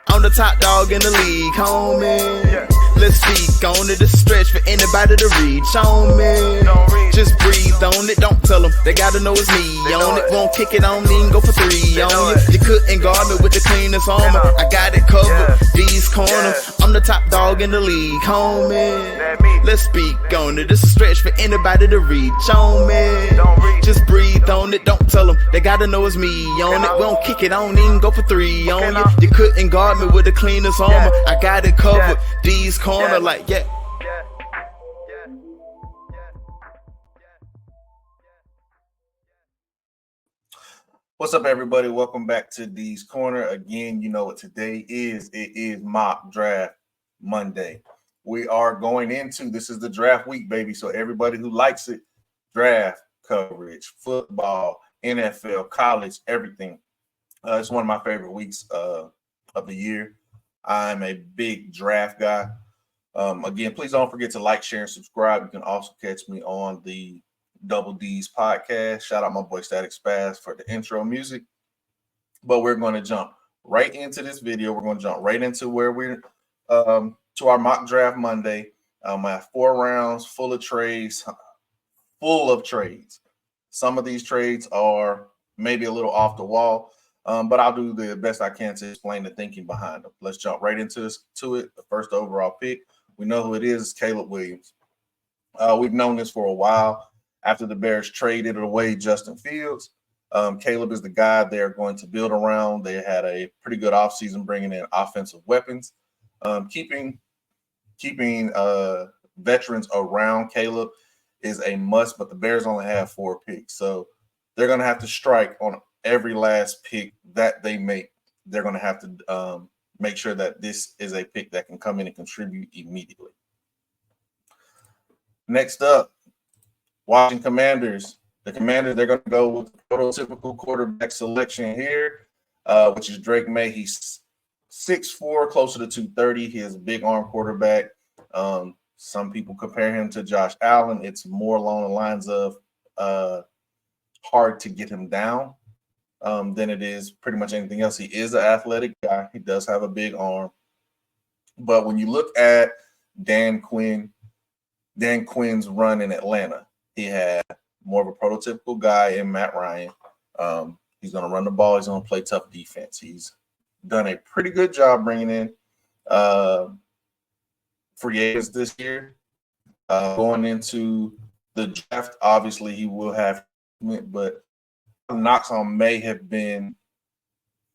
I'm the top dog in the league, homie. Let's speak on it, it's a stretch for anybody to reach on me. Just breathe on it, don't tell them, they gotta know it's me on it. Won't kick it on me and go for 3 on you. You couldn't guard me with the cleanest armor, I got it covered, these corners. I'm the top dog in the league, homie. Let's speak on it, it's a stretch for anybody to reach on me. Just breathe on it, don't tell them, they gotta know it's me on it. Won't kick it on me and go for 3 on you. You couldn't guard me with the cleanest armor, I got it covered, these corner like What's up, everybody? Welcome back to D's Corner. Again, you know what today is. It is Mock Draft Monday. We are going into, this is the draft week, baby. So everybody who likes it, draft coverage, football, NFL, college, everything. It's one of my favorite weeks of the year. I'm a big draft guy. Again, please don't forget to like, share, and subscribe. You can also catch me on the Double D's podcast. Shout out my boy Static Spaz for the intro music. But we're going to jump right into this video. We're going to jump right into where we're to our mock draft Monday. I have 4 rounds full of trades. Some of these trades are maybe a little off the wall, but I'll do the best I can to explain the thinking behind them. Let's jump right into it. The first overall pick, we know who it is, Caleb Williams. We've known this for a while. After the Bears traded away Justin Fields, Caleb is the guy they're going to build around. They had a pretty good offseason bringing in offensive weapons. Keeping veterans around Caleb is a must, but the Bears only have 4 picks. So they're going to have to strike on every last pick that they make. They're going to have to make sure that this is a pick that can come in and contribute immediately. Next up, Washington Commanders. The Commanders, they're going to go with the prototypical quarterback selection here, which is Drake May. He's 6'4", closer to 230. He is a big arm quarterback. Some people compare him to Josh Allen. It's more along the lines of hard to get him down than it is pretty much anything else. He is an athletic guy. He does have a big arm. But when you look at Dan Quinn's run in Atlanta, he had more of a prototypical guy in Matt Ryan. He's going to run the ball. He's going to play tough defense. He's done a pretty good job bringing in free agents this year. Going into the draft, obviously he will have, but knocks on May have been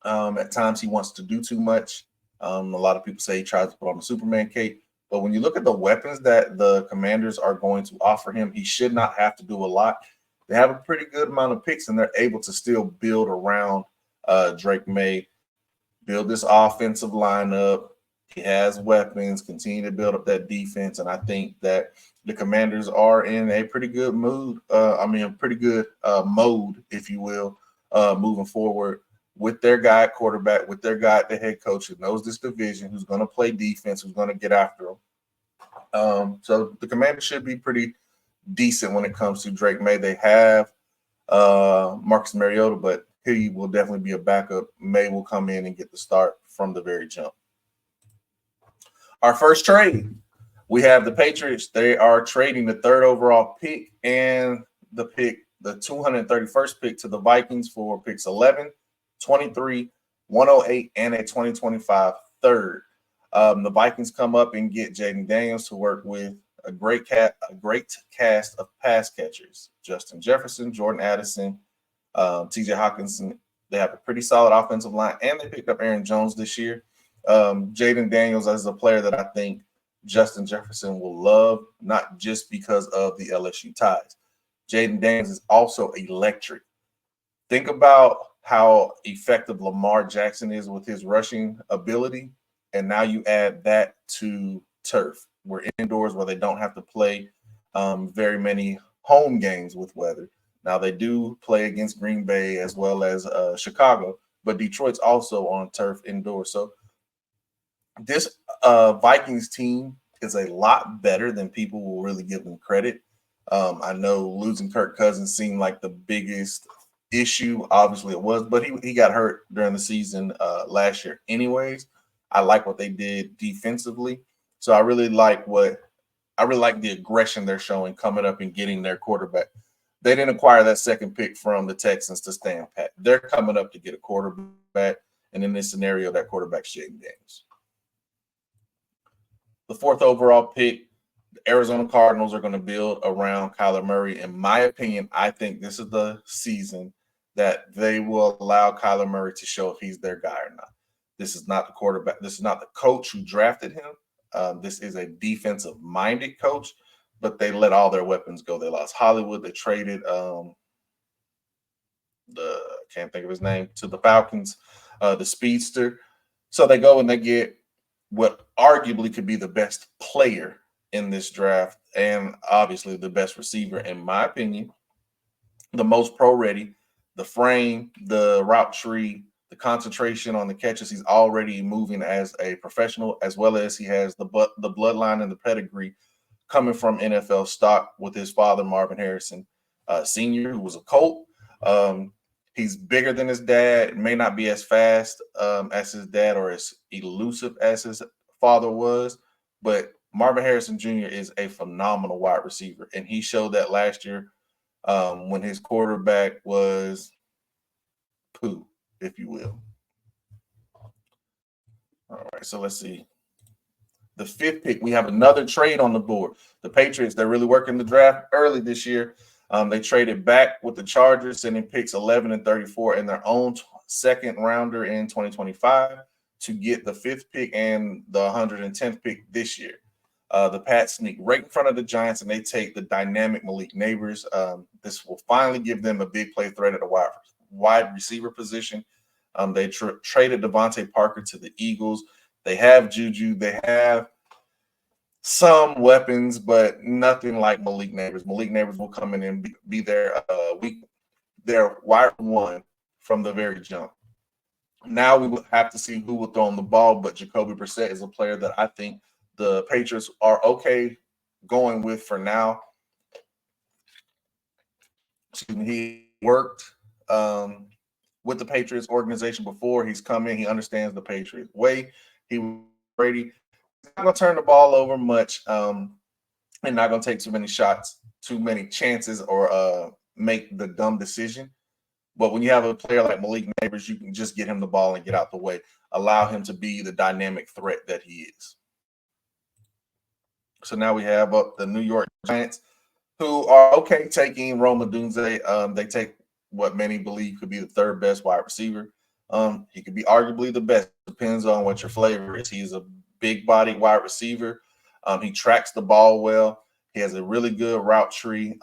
at times he wants to do too much. A lot of people say he tries to put on the Superman cape. But when you look at the weapons that the Commanders are going to offer him, he should not have to do a lot. They have a pretty good amount of picks, and they're able to still build around Drake May, build this offensive lineup. He has weapons, continue to build up that defense, and I think that the Commanders are in a pretty good mood. Mode, if you will, moving forward with their guy at quarterback, with their guy at the head coach who knows this division, who's going to play defense, who's going to get after them. So the Commanders should be pretty decent when it comes to Drake May. They have Marcus Mariota, but he will definitely be a backup. May will come in and get the start from the very jump. Our first trade, we have the Patriots. They are trading the 3rd overall pick and the 231st pick to the Vikings for picks 11, 23, 108, and a 2025 3rd. The Vikings come up and get Jaden Daniels to work with a great cast of pass catchers: Justin Jefferson, Jordan Addison, TJ Hawkinson. They have a pretty solid offensive line, and they picked up Aaron Jones this year. Jaden Daniels is a player that I think Justin Jefferson will love, not just because of the LSU ties. Jaden Daniels is also electric. Think about how effective Lamar Jackson is with his rushing ability, and now you add that to turf. We're indoors where they don't have to play very many home games with weather. Now, they do play against Green Bay as well as Chicago, but Detroit's also on turf indoors. So this Vikings team is a lot better than people will really give them credit. I know losing Kirk Cousins seemed like the biggest issue. Obviously it was, but he got hurt during the season last year anyways. I like what they did defensively. So I really like the aggression they're showing coming up and getting their quarterback. They didn't acquire that second pick from the Texans to stand pat. They're coming up to get a quarterback, and in this scenario, that quarterback's Jaden Daniels. The 4th overall pick, the Arizona Cardinals are going to build around Kyler Murray. In my opinion, I think this is the season that they will allow Kyler Murray to show if he's their guy or not. This is not the quarterback. This is not the coach who drafted him. This is a defensive-minded coach, but they let all their weapons go. They lost Hollywood. They traded can't think of his name, to the Falcons, the speedster. So they go and they get what arguably could be the best player in this draft, and obviously the best receiver, in my opinion, the most pro-ready, the frame, the route tree, the concentration on the catches. He's already moving as a professional, as well as he has the bloodline and the pedigree coming from NFL stock with his father, Marvin Harrison Sr., who was a Colt. He's bigger than his dad, may not be as fast as his dad or as elusive as his father was, but Marvin Harrison Jr. is a phenomenal wide receiver, and he showed that last year when his quarterback was poo, if you will. All right, so let's see. The 5th pick, we have another trade on the board. The Patriots, they're really working the draft early this year. They traded back with the Chargers, sending picks 11 and 34 in their own second rounder in 2025 to get the 5th pick and the 110th pick this year. The Pats sneak right in front of the Giants, and they take the dynamic Malik Neighbors. This will finally give them a big play threat at a wide receiver position. They traded Devontae Parker to the Eagles. They have Juju. They have some weapons, but nothing like Malik Neighbors. Malik Neighbors will come in and be their wide one from the very jump. Now we will have to see who will throw on the ball, but Jacoby Brissett is a player that I think the Patriots are okay going with for now. He worked with the Patriots organization before. He's come in. He understands the Patriots way. He was Brady. He's not going to turn the ball over much and not going to take too many shots, too many chances, or make the dumb decision. But when you have a player like Malik Neighbors, you can just get him the ball and get out the way. Allow him to be the dynamic threat that he is. So now we have up the New York Giants, who are okay taking Rome Odunze. They take what many believe could be the 3rd best wide receiver. He could be arguably the best. Depends on what your flavor is. He's a big body wide receiver. He tracks the ball well. He has a really good route tree.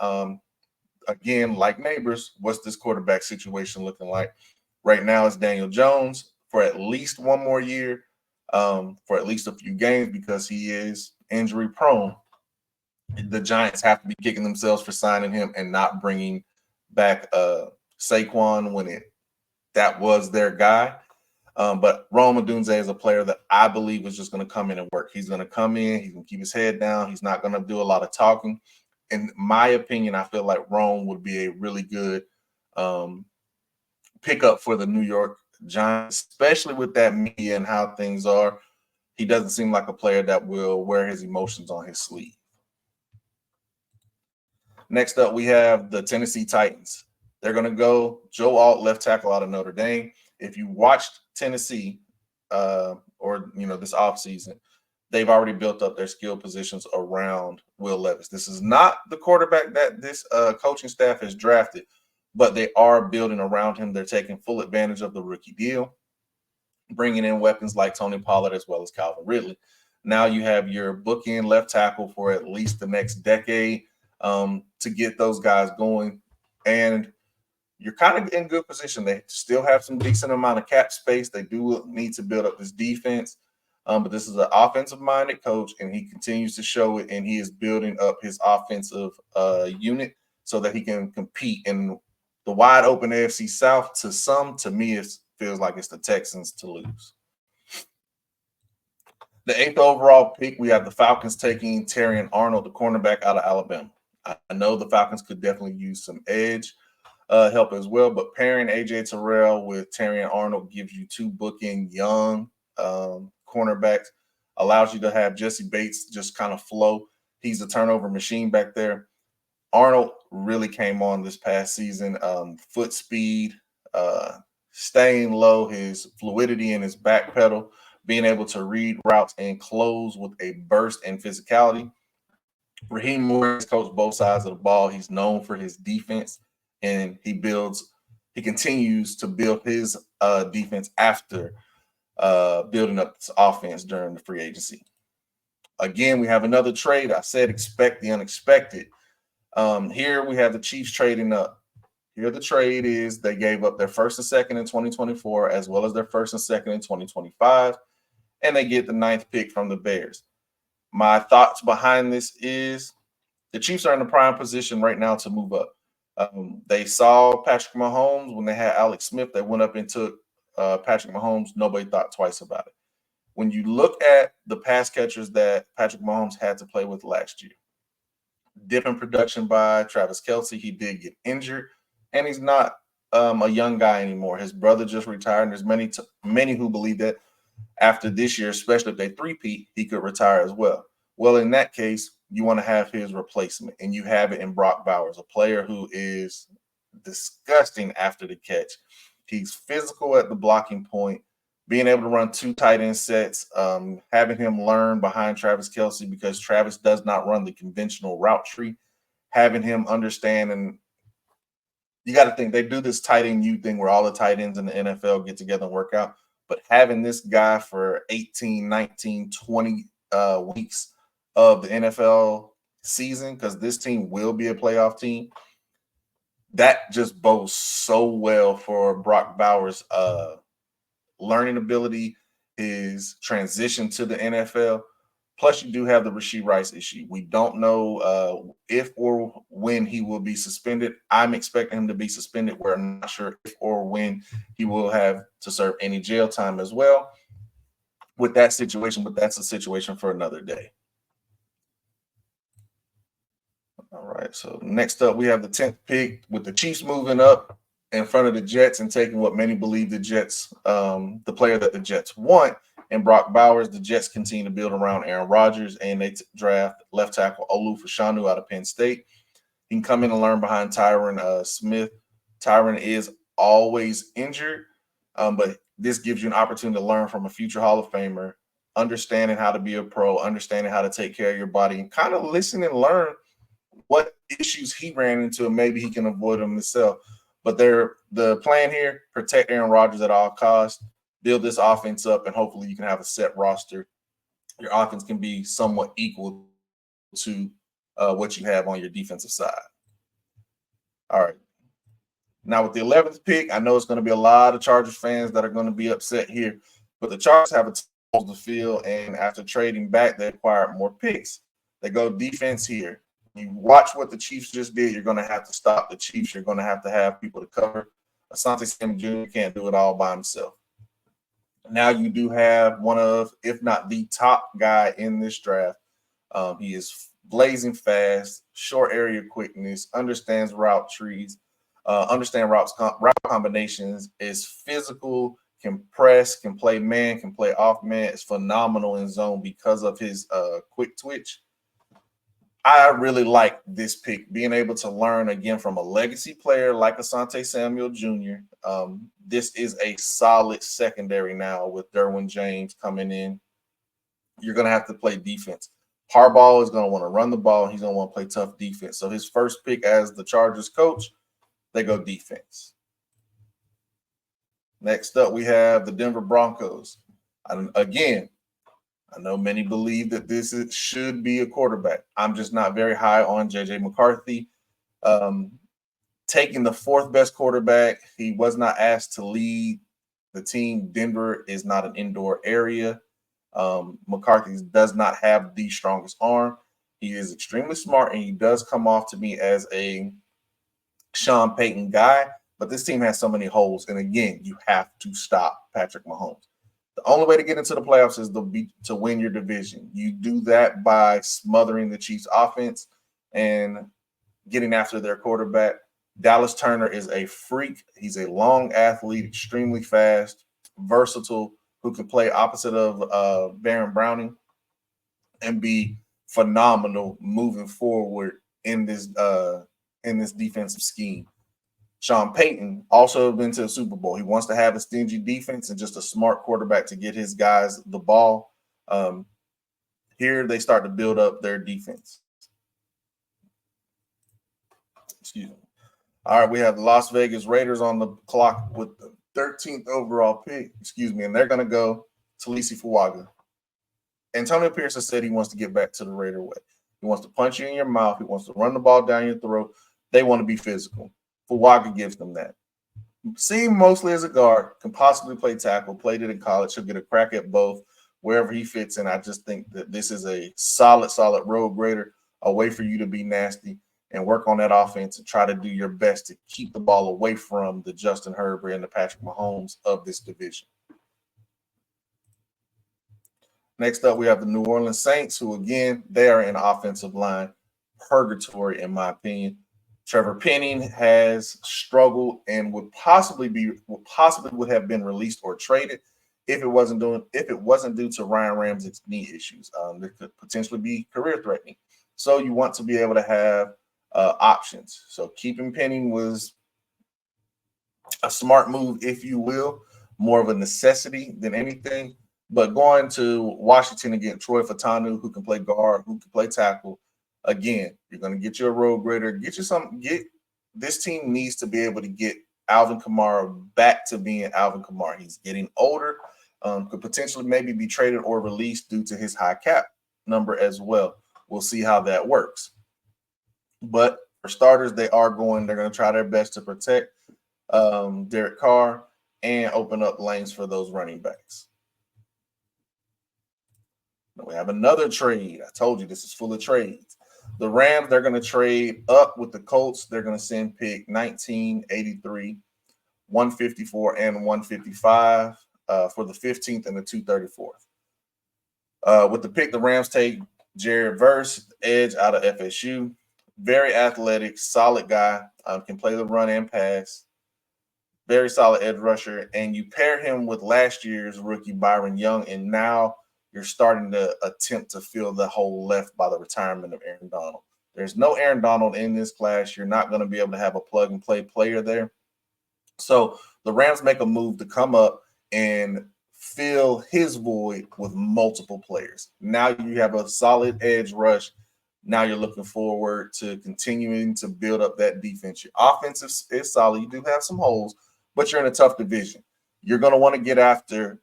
Again, like Neighbors, what's this quarterback situation looking like? Right now it's Daniel Jones for at least one more year, for at least a few games, because he is injury prone. The Giants have to be kicking themselves for signing him and not bringing back Saquon when that was their guy. But Rome Odunze is a player that I believe is just going to come in and work. He's going to come in. He's going to keep his head down. He's not going to do a lot of talking. In my opinion, I feel like Rome would be a really good pickup for the New York Giants, especially with that media and how things are. He doesn't seem like a player that will wear his emotions on his sleeve. Next up, we have the Tennessee Titans. They're going to go Joe Alt, left tackle out of Notre Dame. If you watched Tennessee or this offseason, they've already built up their skill positions around Will Levis. This is not the quarterback that this coaching staff has drafted, but they are building around him. They're taking full advantage of the rookie deal, bringing in weapons like Tony Pollard as well as Calvin Ridley. Now you have your bookend left tackle for at least the next decade to get those guys going. And you're kind of in good position. They still have some decent amount of cap space. They do need to build up this defense. But this is an offensive-minded coach, and he continues to show it, and he is building up his offensive unit so that he can compete in the wide-open AFC South. To me, it feels like it's the Texans to lose. The 8th overall pick, we have the Falcons taking Terrion Arnold, the cornerback out of Alabama. I know the Falcons could definitely use some edge help as well, but pairing A.J. Terrell with Terrion Arnold gives you two bookend young cornerbacks, allows you to have Jesse Bates just kind of flow. He's a turnover machine back there. Arnold really came on this past season. Foot speed, staying low, his fluidity in his back pedal, being able to read routes and close with a burst and physicality. Raheem Moore has coached both sides of the ball. He's known for his defense, and he continues to build his defense after building up this offense during the free agency. Again, we have another trade. I said expect the unexpected. Here we have the Chiefs trading up. Here the trade is they gave up their first and second in 2024, as well as their first and second in 2025, and they get the 9th pick from the Bears. My thoughts behind this is the Chiefs are in a prime position right now to move up. They saw Patrick Mahomes when they had Alex Smith. They went up and took Patrick Mahomes. Nobody thought twice about it. When you look at the pass catchers that Patrick Mahomes had to play with last year, different production by Travis Kelce. He did get injured, and he's not a young guy anymore. His brother just retired, and there's many who believe that after this year, especially if they three-peat, he could retire as well. Well, in that case, you want to have his replacement, and you have it in Brock Bowers, a player who is disgusting after the catch. He's physical at the blocking point, being able to run 2 tight end sets, having him learn behind Travis Kelce because Travis does not run the conventional route tree, having him understand. And you got to think they do this tight end U thing where all the tight ends in the NFL get together and work out. But having this guy for 18, 19, 20 weeks of the NFL season, because this team will be a playoff team, that just bodes so well for Brock Bowers' learning ability, his transition to the NFL. Plus, you do have the Rashee Rice issue. We don't know if or when he will be suspended. I'm expecting him to be suspended. We're not sure if or when he will have to serve any jail time as well with that situation, but that's a situation for another day. All right, so next up, we have the 10th pick with the Chiefs moving up in front of the Jets and taking what many believe the Jets, the player that the Jets want, and Brock Bowers. The Jets continue to build around Aaron Rodgers, and they draft left tackle Olu Fashanu out of Penn State. He can come in and learn behind Tyron Smith. Tyron is always injured, but this gives you an opportunity to learn from a future Hall of Famer, understanding how to be a pro, understanding how to take care of your body, and kind of listen and learn what issues he ran into, and maybe he can avoid them himself. But the plan here, protect Aaron Rodgers at all costs, build this offense up, and hopefully you can have a set roster. Your offense can be somewhat equal to what you have on your defensive side. All right. Now with the 11th pick, I know it's going to be a lot of Chargers fans that are going to be upset here, but the Chargers have a ton to fill, and after trading back, they acquired more picks. They go defense here. You watch what the Chiefs just did. You're going to have to stop the Chiefs. You're going to have people to cover. Asante Samuel Jr. can't do it all by himself. Now you do have one of, if not the top guy in this draft. He is blazing fast, short area quickness, understands route trees, route combinations, is physical, can press, can play man, can play off man. Is phenomenal in zone because of his quick twitch. I really like this pick, being able to learn again from a legacy player like Asante Samuel Jr. This is a solid secondary now with Derwin James coming in. You're going to have to play defense. Harbaugh is going to want to run the ball. He's going to want to play tough defense. So his first pick as the Chargers coach, they go defense. Next up, we have the Denver Broncos. Again, I know many believe that this should be a quarterback. I'm just not very high on J.J. McCarthy. Taking the 4th best quarterback, he was not asked to lead the team. Denver is not an indoor area. McCarthy does not have the strongest arm. He is extremely smart, and he does come off to me as a Sean Payton guy. But this team has so many holes, and again, you have to stop Patrick Mahomes. The only way to get into the playoffs is to win your division. You do that by smothering the Chiefs' offense and getting after their quarterback. Dallas Turner is a freak. He's a long athlete, extremely fast, versatile, who can play opposite of Baron Browning and be phenomenal moving forward in this defensive scheme. Sean Payton also been to the Super Bowl. He wants to have a stingy defense and just a smart quarterback to get his guys the ball. Here they start to build up their defense. Excuse me. All right, we have the Las Vegas Raiders on the clock with the 13th overall pick. Excuse me, and they're going to go Talisi Fuaga. Antonio Pierce has said he wants to get back to the Raider way. He wants to punch you in your mouth. He wants to run the ball down your throat. They want to be physical. Fuaga gives them that. Seen mostly as a guard, can possibly play tackle, played it in college. He'll get a crack at both wherever he fits in. I just think that this is a solid road grader, a way for you to be nasty and work on that offense and try to do your best to keep the ball away from the Justin Herbert and the Patrick Mahomes of this division. Next up, we have the New Orleans Saints, who, again, they are in offensive line purgatory, in my opinion. Trevor Penning has struggled and would possibly have been released or traded if it wasn't due to Ryan Ramsey's knee issues. That could potentially be career threatening. So you want to be able to have options. So keeping Penning was a smart move, if you will, more of a necessity than anything. But going to Washington and getting Troy Fautanu, who can play guard, who can play tackle, again, you're going to get you a road grader. This team needs to be able to get Alvin Kamara back to being Alvin Kamara. He's getting older, could potentially maybe be traded or released due to his high cap number as well. We'll see how that works. But for starters, they're going to try their best to protect Derek Carr and open up lanes for those running backs. We have another trade. I told you this is full of trades. The Rams, they're going to trade up with the Colts. They're going to send pick 19, 83, 154, and 155 for the 15th and the 234th. With the pick, the Rams take Jared Verse, edge out of FSU. Very athletic, solid guy, can play the run and pass. Very solid edge rusher. And you pair him with last year's rookie Byron Young, and now you're starting to attempt to fill the hole left by the retirement of Aaron Donald. There's no Aaron Donald in this class. You're not going to be able to have a plug-and-play player there. So the Rams make a move to come up and fill his void with multiple players. Now you have a solid edge rush. Now you're looking forward to continuing to build up that defense. Your offense is solid. You do have some holes, but you're in a tough division. You're going to want to get after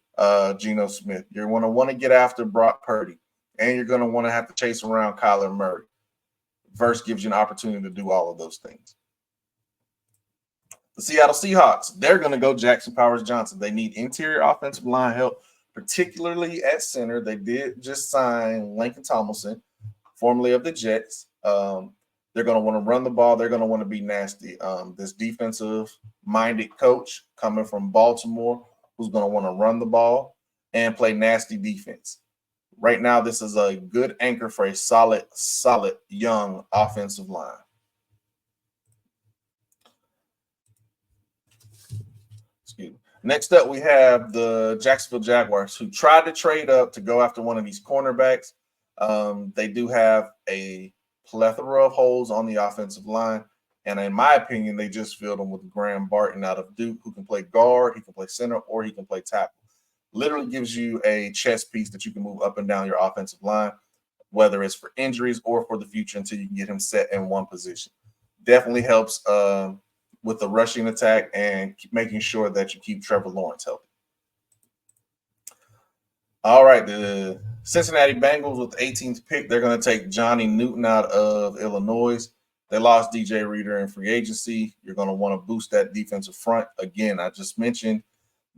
Geno Smith. You're going to want to get after Brock Purdy, and you're going to want to have to chase around Kyler Murray. Verse gives you an opportunity to do all of those things. The Seattle Seahawks, they're going to go Jackson Powers Johnson. They need interior offensive line help, particularly at center. They did just sign Lincoln Tomlinson, formerly of the Jets. They're going to want to run the ball. They're going to want to be nasty. This defensive-minded coach coming from Baltimore who's going to want to run the ball and play nasty defense. Right now, this is a good anchor for a solid young offensive line. Excuse me. Next up, we have the Jacksonville Jaguars, who tried to trade up to go after one of these cornerbacks. They do have a plethora of holes on the offensive line. And in my opinion, they just filled them with Graham Barton out of Duke, who can play guard, he can play center, or he can play tackle. Literally gives you a chess piece that you can move up and down your offensive line, whether it's for injuries or for the future until you can get him set in one position. Definitely helps with the rushing attack and making sure that you keep Trevor Lawrence healthy. All right, the Cincinnati Bengals with the 18th pick, they're going to take Johnny Newton out of Illinois. They lost DJ Reader in free agency. You're going to want to boost that defensive front. Again, I just mentioned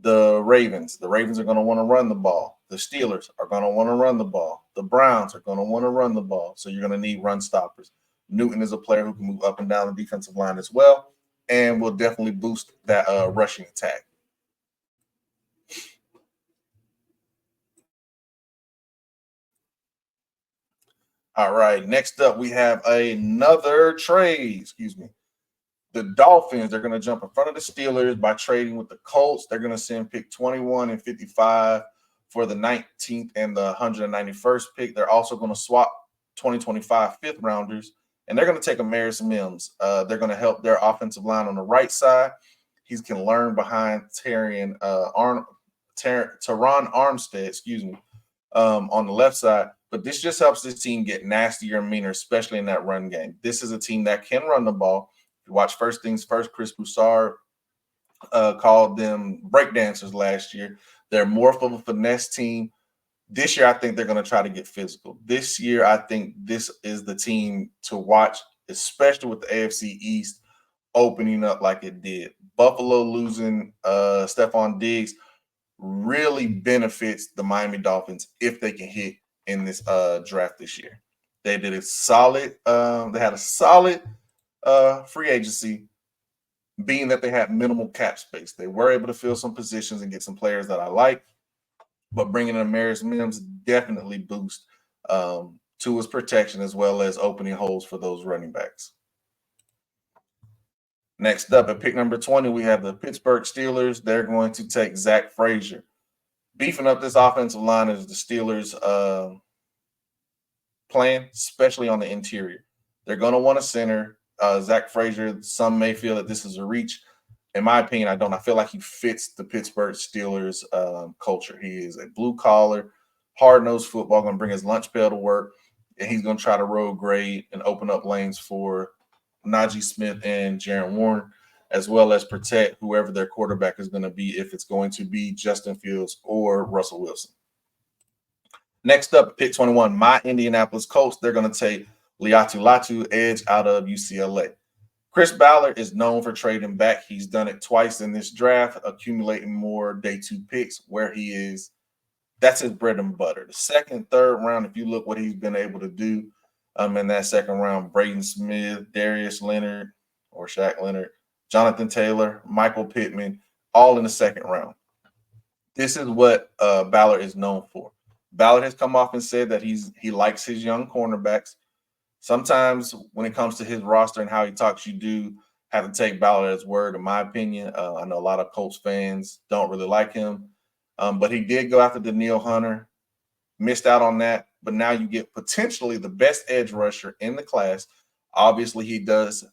the Ravens. The Ravens are going to want to run the ball. The Steelers are going to want to run the ball. The Browns are going to want to run the ball. So you're going to need run stoppers. Newton is a player who can move up and down the defensive line as well and will definitely boost that rushing attack. All right, next up, we have another trade. The Dolphins, they're going to jump in front of the Steelers by trading with the Colts. They're going to send pick 21 and 55 for the 19th and the 191st pick. They're also going to swap 2025 fifth rounders, and they're going to take Amaris Mims. They're going to help their offensive line on the right side. He can learn behind Teron Armstead, on the left side. But this just helps this team get nastier and meaner, especially in that run game. This is a team that can run the ball. If you watch First Things First, Chris Broussard called them breakdancers last year. They're more of a finesse team. This year, I think they're going to try to get physical. This year, I think this is the team to watch, especially with the AFC East opening up like it did. Buffalo losing Stephon Diggs really benefits the Miami Dolphins if they can hit in this draft this year. They did a solid. They had a solid free agency, being that they had minimal cap space. They were able to fill some positions and get some players that I like, but bringing in Amaris Mims definitely boosts Tua's protection as well as opening holes for those running backs. Next up at pick number 20, we have the Pittsburgh Steelers. They're going to take Zach Frazier. Beefing up this offensive line is the Steelers' plan, especially on the interior. They're going to want a center. Zach Frazier, some may feel that this is a reach. In my opinion, I don't. I feel like he fits the Pittsburgh Steelers culture. He is a blue-collar, hard-nosed football, going to bring his lunch pail to work, and he's going to try to road grade and open up lanes for Najee Smith and Jaron Warren, as well as protect whoever their quarterback is going to be, if it's going to be Justin Fields or Russell Wilson. Next up, pick 21, my Indianapolis Colts. They're going to take Laiatu Latu, edge out of UCLA. Chris Ballard is known for trading back. He's done it twice in this draft, accumulating more day two picks where he is. That's his bread and butter. The second, third round, if you look what he's been able to do in that second round, Braden Smith, Darius Leonard or Shaq Leonard, Jonathan Taylor, Michael Pittman, all in the second round. This is what Ballard is known for. Ballard has come off and said that he likes his young cornerbacks. Sometimes when it comes to his roster and how he talks, you do have to take Ballard at his word, in my opinion. I know a lot of Colts fans don't really like him, but he did go after Danielle Hunter, missed out on that. But now you get potentially the best edge rusher in the class. Obviously, he does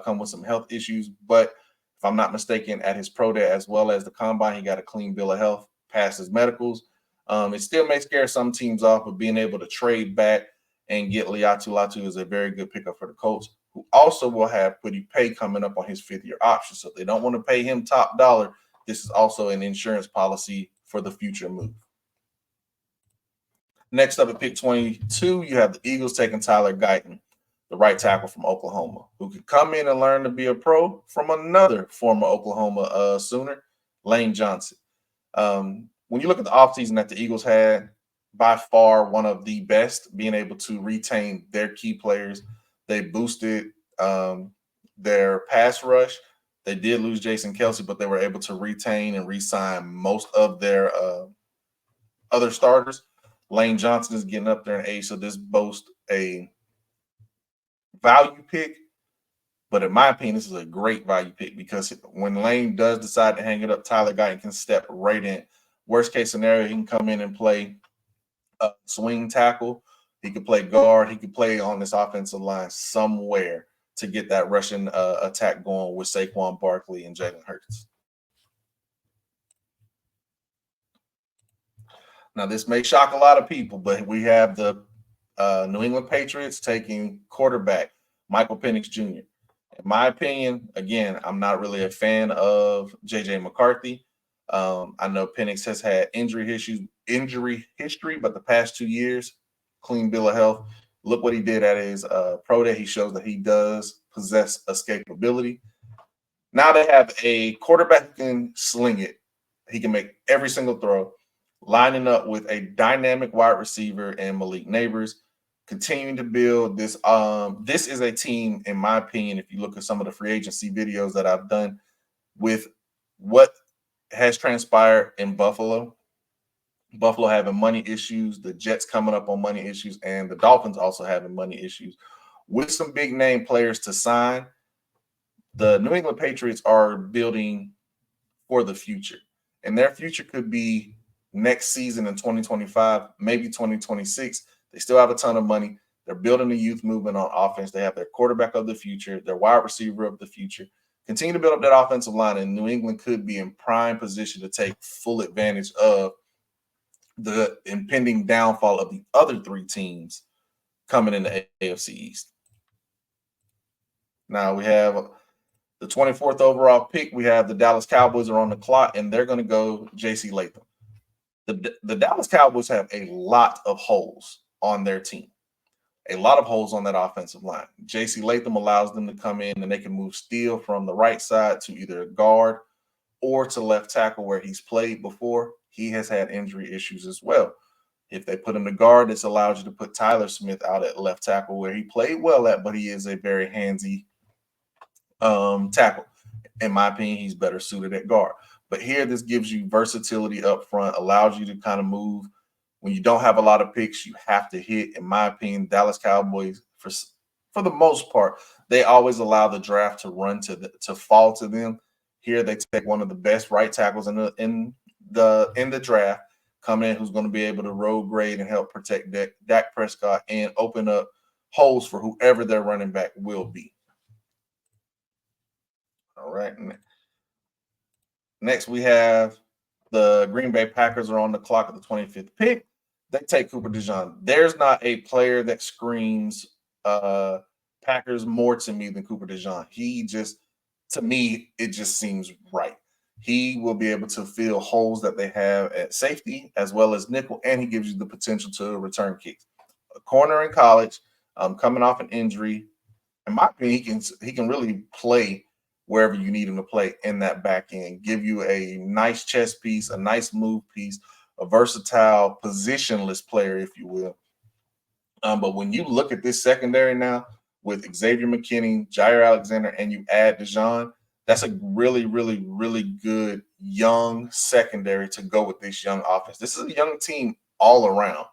come with some health issues, but if I'm not mistaken, at his pro day as well as the combine, he got a clean bill of health, passed his medicals. It still may scare some teams off, but being able to trade back and get Laiatu Latu is a very good pickup for the Colts, who also will have Kwity Paye coming up on his fifth-year option. So if they don't want to pay him top dollar, this is also an insurance policy for the future move. Next up at pick 22, you have the Eagles taking Tyler Guyton, the right tackle from Oklahoma, who could come in and learn to be a pro from another former Oklahoma Sooner, Lane Johnson. When you look at the offseason that the Eagles had, by far one of the best, being able to retain their key players. They boosted their pass rush. They did lose Jason Kelce, but they were able to retain and re-sign most of their other starters. Lane Johnson is getting up there in age, so this boasts a value pick. But in my opinion, this is a great value pick because when Lane does decide to hang it up, Tyler Guyton can step right in. Worst case scenario, he can come in and play swing tackle. He could play guard. He could play on this offensive line somewhere to get that rushing attack going with Saquon Barkley and Jalen Hurts. Now, this may shock a lot of people, but we have the New England Patriots taking quarterback Michael Penix Jr. In my opinion, again, I'm not really a fan of J.J. McCarthy. I know Penix has had injury history, but the past 2 years, clean bill of health. Look what he did at his pro day. He shows that he does possess escapability. Now they have a quarterback who can sling it. He can make every single throw, lining up with a dynamic wide receiver and Malik Neighbors, continuing to build this. This is a team, in my opinion, if you look at some of the free agency videos that I've done with what has transpired in Buffalo having money issues, the Jets coming up on money issues, and the Dolphins also having money issues. With some big name players to sign, the New England Patriots are building for the future. And their future could be next season in 2025, maybe 2026. They still have a ton of money. They're building the youth movement on offense. They have their quarterback of the future, their wide receiver of the future. Continue to build up that offensive line, and New England could be in prime position to take full advantage of the impending downfall of the other three teams coming in the AFC East. Now we have the 24th overall pick. We have the Dallas Cowboys are on the clock, and they're going to go J.C. Latham. The Dallas Cowboys have a lot of holes on their team, a lot of holes on that offensive line. J.C. Latham allows them to come in, and they can move Steele from the right side to either guard or to left tackle where he's played before. He has had injury issues as well. If they put him to guard, this allows you to put Tyler Smith out at left tackle where he played well at, but he is a very handsy tackle. In my opinion, he's better suited at guard. But here, this gives you versatility up front, allows you to kind of move. When you don't have a lot of picks, you have to hit. In my opinion, Dallas Cowboys, for the most part, they always allow the draft to run to fall to them. Here, they take one of the best right tackles in the draft, come in, who's going to be able to road grade and help protect Dak Prescott and open up holes for whoever their running back will be. All right. Next, we have the Green Bay Packers are on the clock at the 25th pick. They take Cooper DeJean. There's not a player that screams Packers more to me than Cooper DeJean. He just, to me, it just seems right. He will be able to fill holes that they have at safety as well as nickel, and he gives you the potential to return kicks. A corner in college, coming off an injury, in my opinion, he can really play wherever you need him to play in that back end, give you a nice chess piece, a nice move piece, a versatile positionless player, if you will. But when you look at this secondary now with Xavier McKinney, Jair Alexander, and you add DeJean, that's a really, really, really good young secondary to go with this young offense. This is a young team all around.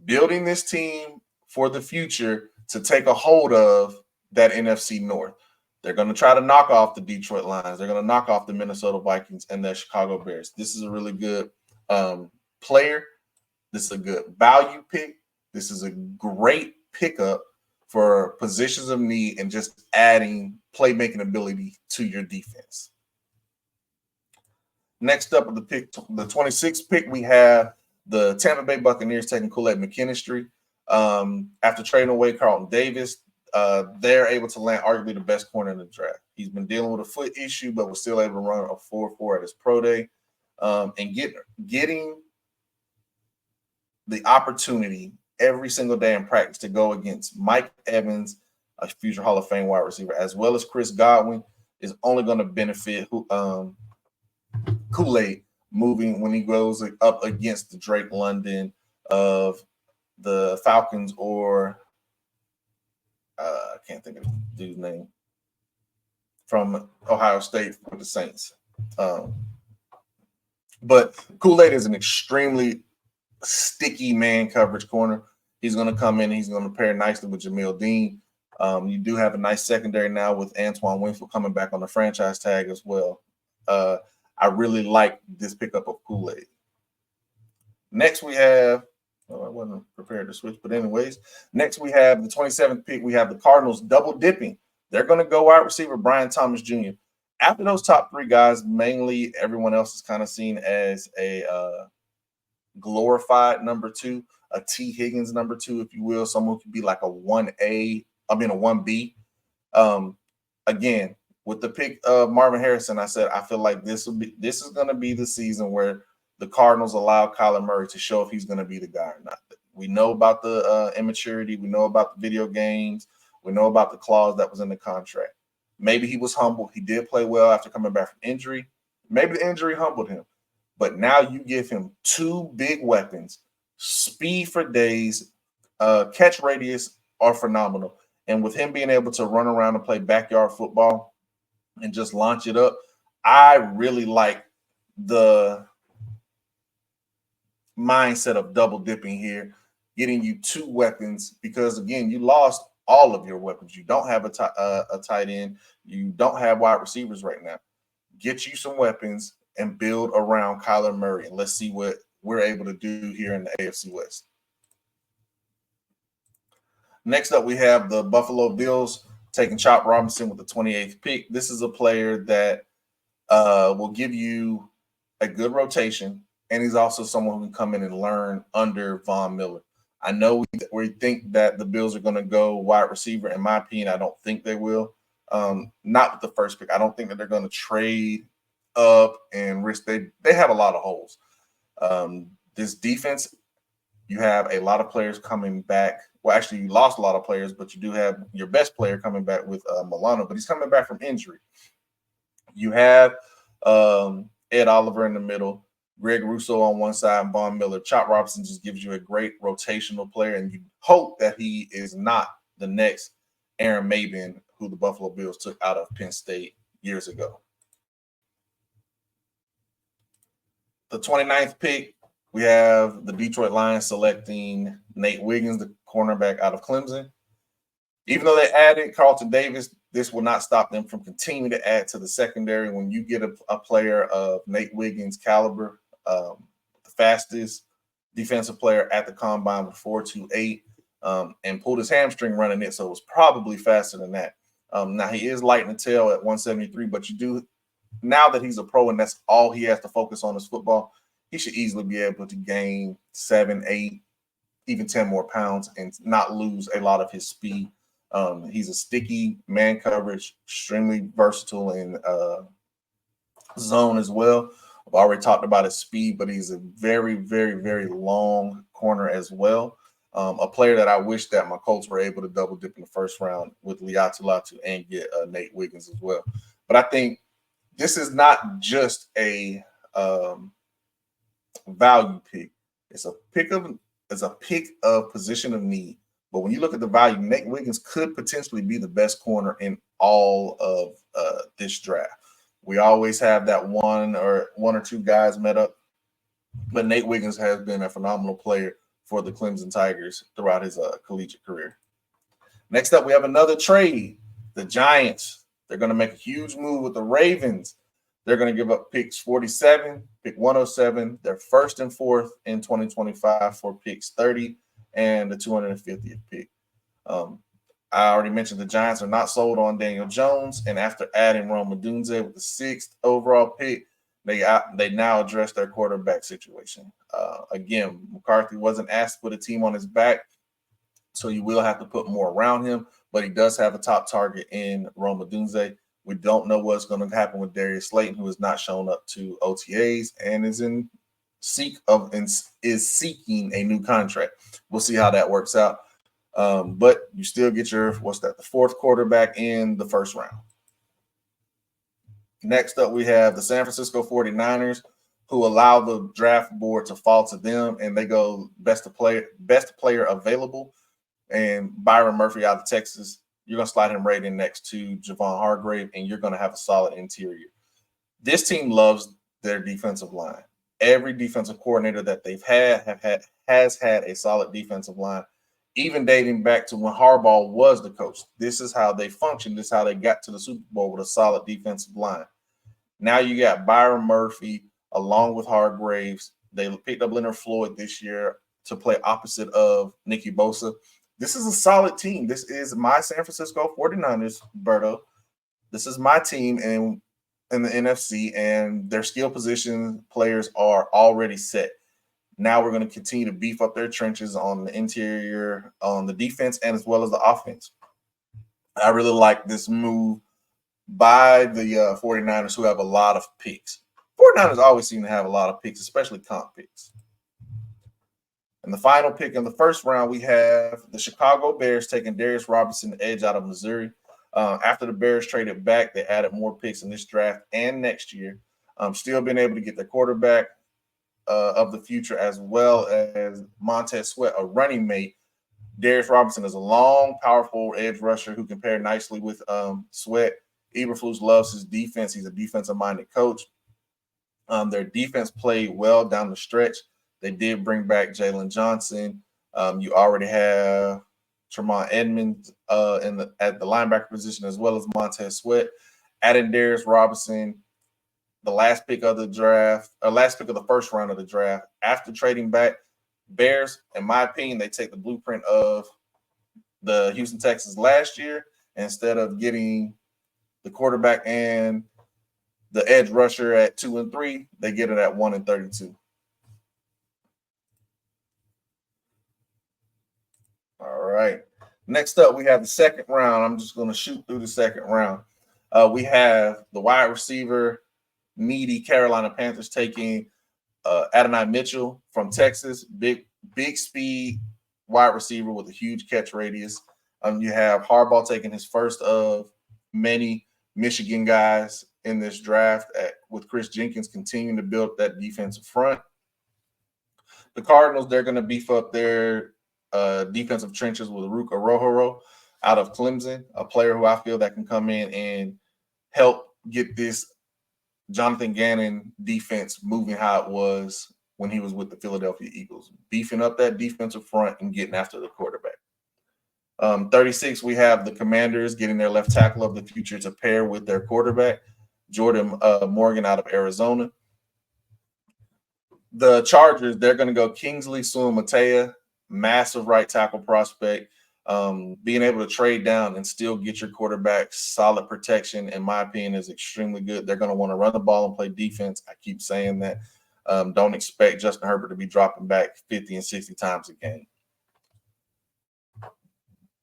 Building this team for the future to take a hold of that NFC North. They're going to try to knock off the Detroit Lions. They're going to knock off the Minnesota Vikings and the Chicago Bears. This is a really good player. This is a good value pick. This is a great pickup for positions of need and just adding playmaking ability to your defense. Next up, the 26th pick, we have the Tampa Bay Buccaneers taking Kool-Aid McKinstry. After trading away Carlton Davis, they're able to land arguably the best corner in the draft. He's been dealing with a foot issue, but was still able to run a 4.4 at his pro day. And getting the opportunity every single day in practice to go against Mike Evans, a future Hall of Fame wide receiver, as well as Chris Godwin, is only going to benefit Kool-Aid moving when he goes up against the Drake London of the Falcons, or I can't think of the dude's name, from Ohio State with the Saints. But Kool-Aid is an extremely sticky man coverage corner. He's going to come in and he's going to pair nicely with Jamil Dean. You do have a nice secondary now with Antoine Winfield coming back on the franchise tag as well. I really like this pickup of Kool-Aid. Next we have, I wasn't prepared to switch, but anyways, next we have the 27th pick. We have the Cardinals double dipping. They're going to go wide receiver Brian Thomas Jr. After those top three guys, mainly everyone else is kind of seen as a glorified number two, a T. Higgins number two, if you will. Someone could be like a 1B. Again, with the pick of Marvin Harrison, I said I feel like this is going to be the season where the Cardinals allow Kyler Murray to show if he's going to be the guy or not. We know about the immaturity. We know about the video games. We know about the clause that was in the contract. Maybe he was humble. He did play well after coming back from injury. Maybe the injury humbled him. But now you give him two big weapons, speed for days, catch radius are phenomenal. And with him being able to run around and play backyard football and just launch it up, I really like the mindset of double dipping here, getting you two weapons, because again, you lost all of your weapons. You don't have a tight end. You don't have wide receivers right now. Get you some weapons and build around Kyler Murray, and let's see what we're able to do here in the AFC West. Next up, we have the Buffalo Bills taking Chop Robinson with the 28th pick. This is a player that will give you a good rotation, and he's also someone who can come in and learn under Von Miller. I know we think that the Bills are going to go wide receiver. In my opinion, I don't think they will. Not with the first pick. I don't think that they're going to trade up and risk. They have a lot of holes. This defense, you have a lot of players coming back. Well, actually, you lost a lot of players, but you do have your best player coming back with Milano, but he's coming back from injury. You have Ed Oliver in the middle, Greg Russo on one side, and Von Miller. Chop Robinson just gives you a great rotational player, and you hope that he is not the next Aaron Maybin, who the Buffalo Bills took out of Penn State years ago. The 29th pick, we have the Detroit Lions selecting Nate Wiggins, the cornerback out of Clemson. Even though they added Carlton Davis, this will not stop them from continuing to add to the secondary. When you get a player of Nate Wiggins' caliber, the fastest defensive player at the combine with 4.28, and pulled his hamstring running it, so it was probably faster than that. Now, he is light in the tail at 173, but you do, now that he's a pro and that's all he has to focus on is football, he should easily be able to gain 7, 8, even 10 more pounds and not lose a lot of his speed. He's a sticky man coverage, extremely versatile in zone as well. I've already talked about his speed, but he's a very, very, very long corner as well. A player that I wish that my Colts were able to double dip in the first round with Laiatu Latu and get Nate Wiggins as well. But I think this is not just a value pick. It's a pick of position of need. But when you look at the value, Nate Wiggins could potentially be the best corner in all of this draft. We always have that one or two guys met up, but Nate Wiggins has been a phenomenal player for the Clemson Tigers throughout his collegiate career. Next up, we have another trade. The Giants, they're going to make a huge move with the Ravens. They're going to give up picks 47, pick 107, their first and fourth in 2025 for picks 30 and the 250th pick. I already mentioned the Giants are not sold on Daniel Jones, and after adding Rome Odunze with the 6th overall pick, they now address their quarterback situation. Again, McCarthy wasn't asked to put a team on his back, so you will have to put more around him, but he does have a top target in Rome Odunze. We don't know what's going to happen with Darius Slayton, who has not shown up to OTAs and is seeking a new contract. We'll see how that works out. But you still get the 4th quarterback in the first round. Next up, we have the San Francisco 49ers, who allow the draft board to fall to them, and they go best player available. And Byron Murphy out of Texas, you're going to slide him right in next to Javon Hargrave, and you're going to have a solid interior. This team loves their defensive line. Every defensive coordinator that they've has had a solid defensive line, even dating back to when Harbaugh was the coach. This is how they functioned. This is how they got to the Super Bowl with a solid defensive line. Now you got Byron Murphy along with Hargraves. They picked up Leonard Floyd this year to play opposite of Nicky Bosa. This is a solid team. This is my San Francisco 49ers, Berto. This is my team in the NFC, and their skill position players are already set. Now we're going to continue to beef up their trenches on the interior, on the defense, and as well as the offense. I really like this move by the 49ers, who have a lot of picks. 49ers always seem to have a lot of picks, especially comp picks. And the final pick in the first round, we have the Chicago Bears taking Darius Robinson, the edge out of Missouri. After the Bears traded back, they added more picks in this draft and next year. Still being able to get their quarterback of the future, as well as Montez Sweat, a running mate. Darius Robinson is a long, powerful edge rusher who can pair nicely with Sweat. Eberflus loves his defense. He's a defensive-minded coach. Their defense played well down the stretch. They did bring back Jalen Johnson. You already have Tremont Edmonds at the linebacker position, as well as Montez Sweat. Adding Darius Robinson, the last pick of the draft, or last pick of the first round of the draft. After trading back, Bears, in my opinion, they take the blueprint of the Houston Texans last year. Instead of getting the quarterback and the edge rusher at 2 and 3, they get it at 1 and 32. All right. Next up, we have the second round. I'm just going to shoot through the second round. We have the wide receiver, needy Carolina Panthers taking Adonai Mitchell from Texas, big speed wide receiver with a huge catch radius. You have Harbaugh taking his first of many Michigan guys in this draft, with Chris Jenkins continuing to build that defensive front. The Cardinals, they're going to beef up their defensive trenches with Ruke Orohoro out of Clemson, a player who I feel that can come in and help get this Jonathan Gannon defense moving how it was when he was with the Philadelphia Eagles, beefing up that defensive front and getting after the quarterback. 36, we have the Commanders getting their left tackle of the future to pair with their quarterback, Jordan Morgan out of Arizona. The Chargers, they're going to go Kingsley Suamataia, massive right tackle prospect. Being able to trade down and still get your quarterback solid protection, in my opinion, is extremely good. They're going to want to run the ball and play defense. I keep saying that. Don't expect Justin Herbert to be dropping back 50 and 60 times a game.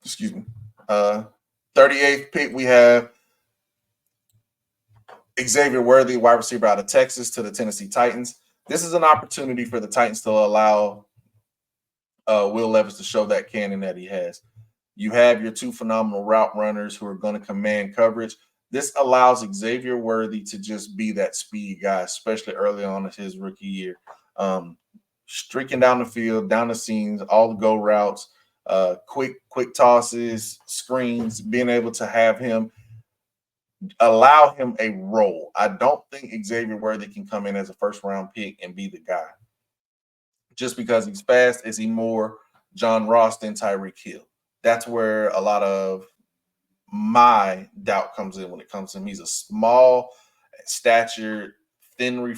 Excuse me. 38th pick, we have Xavier Worthy, wide receiver out of Texas, to the Tennessee Titans. This is an opportunity for the Titans to allow Will Levis to show that cannon that he has. You have your two phenomenal route runners who are going to command coverage. This allows Xavier Worthy to just be that speed guy, especially early on in his rookie year. Streaking down the field, down the seams, all the go routes, quick tosses, screens, being able to have him, allow him a role. I don't think Xavier Worthy can come in as a first-round pick and be the guy. Just because he's fast, is he more John Ross than Tyreek Hill? That's where a lot of my doubt comes in when it comes to him. He's a small stature, thinly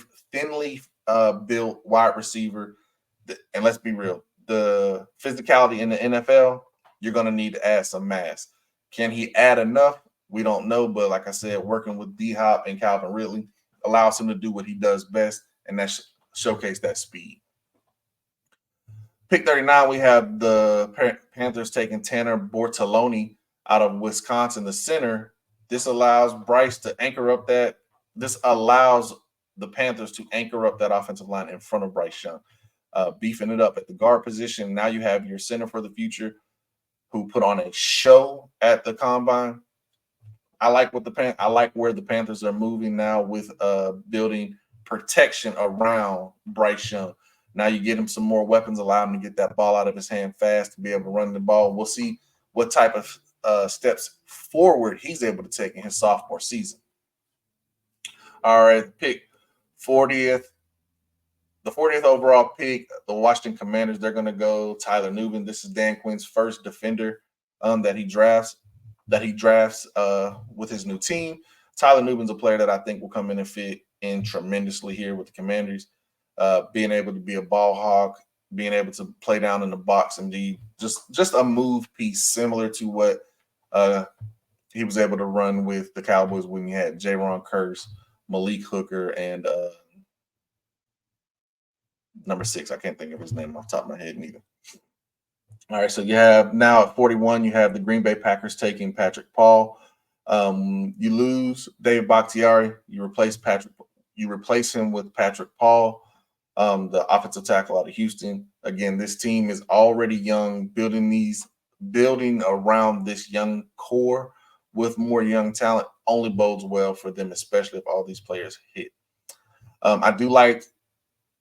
built wide receiver. And let's be real, the physicality in the NFL, you're going to need to add some mass. Can he add enough? We don't know. But like I said, working with D-Hop and Calvin Ridley allows him to do what he does best, and that's showcase that speed. Pick 39, we have the Panthers taking Tanner Bortoloni out of Wisconsin, the center. This allows Bryce to anchor up that. This allows the Panthers to anchor up that offensive line in front of Bryce Young, beefing it up at the guard position. Now you have your center for the future who put on a show at the combine. I like where the Panthers are moving now with building protection around Bryce Young. Now you get him some more weapons, allow him to get that ball out of his hand fast, to be able to run the ball. We'll see what type of steps forward he's able to take in his sophomore season. All right, pick 40th. The 40th overall pick, the Washington Commanders, they're going to go Tyler Nubin. This is Dan Quinn's first defender that he drafts with his new team. Tyler Nubin's a player that I think will come in and fit in tremendously here with the Commanders. Being able to be a ball hawk, being able to play down in the box and be just a move piece similar to what he was able to run with the Cowboys when he had Jaron Kearse, Malik Hooker, and number 6. I can't think of his name off the top of my head neither. All right, so you have now at 41, you have the Green Bay Packers taking Patrick Paul. You lose Dave Bakhtiari. You replace him with Patrick Paul, the offensive tackle out of Houston. Again, this team is already young, building around this young core with more young talent only bodes well for them, especially if all these players hit. I do like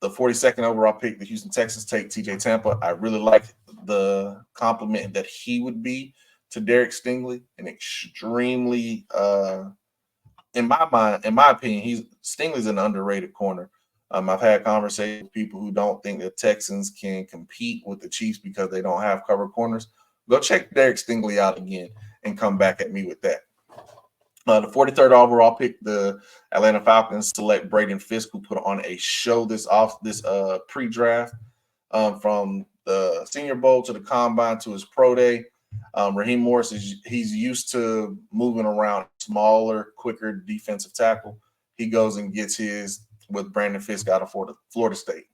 the 42nd overall pick, the Houston Texans take TJ Tampa. I really like the compliment that he would be to Derek Stingley, an extremely, in my opinion, Stingley's an underrated corner. I've had conversations with people who don't think the Texans can compete with the Chiefs because they don't have cover corners. Go check Derek Stingley out again and come back at me with that. The 43rd overall pick, the Atlanta Falcons select Braden Fisk, who put on a show this pre-draft, from the Senior Bowl to the Combine to his pro day. Raheem Morris he's used to moving around, smaller, quicker defensive tackle. He goes and gets his with Brandon Fisk out of Florida State.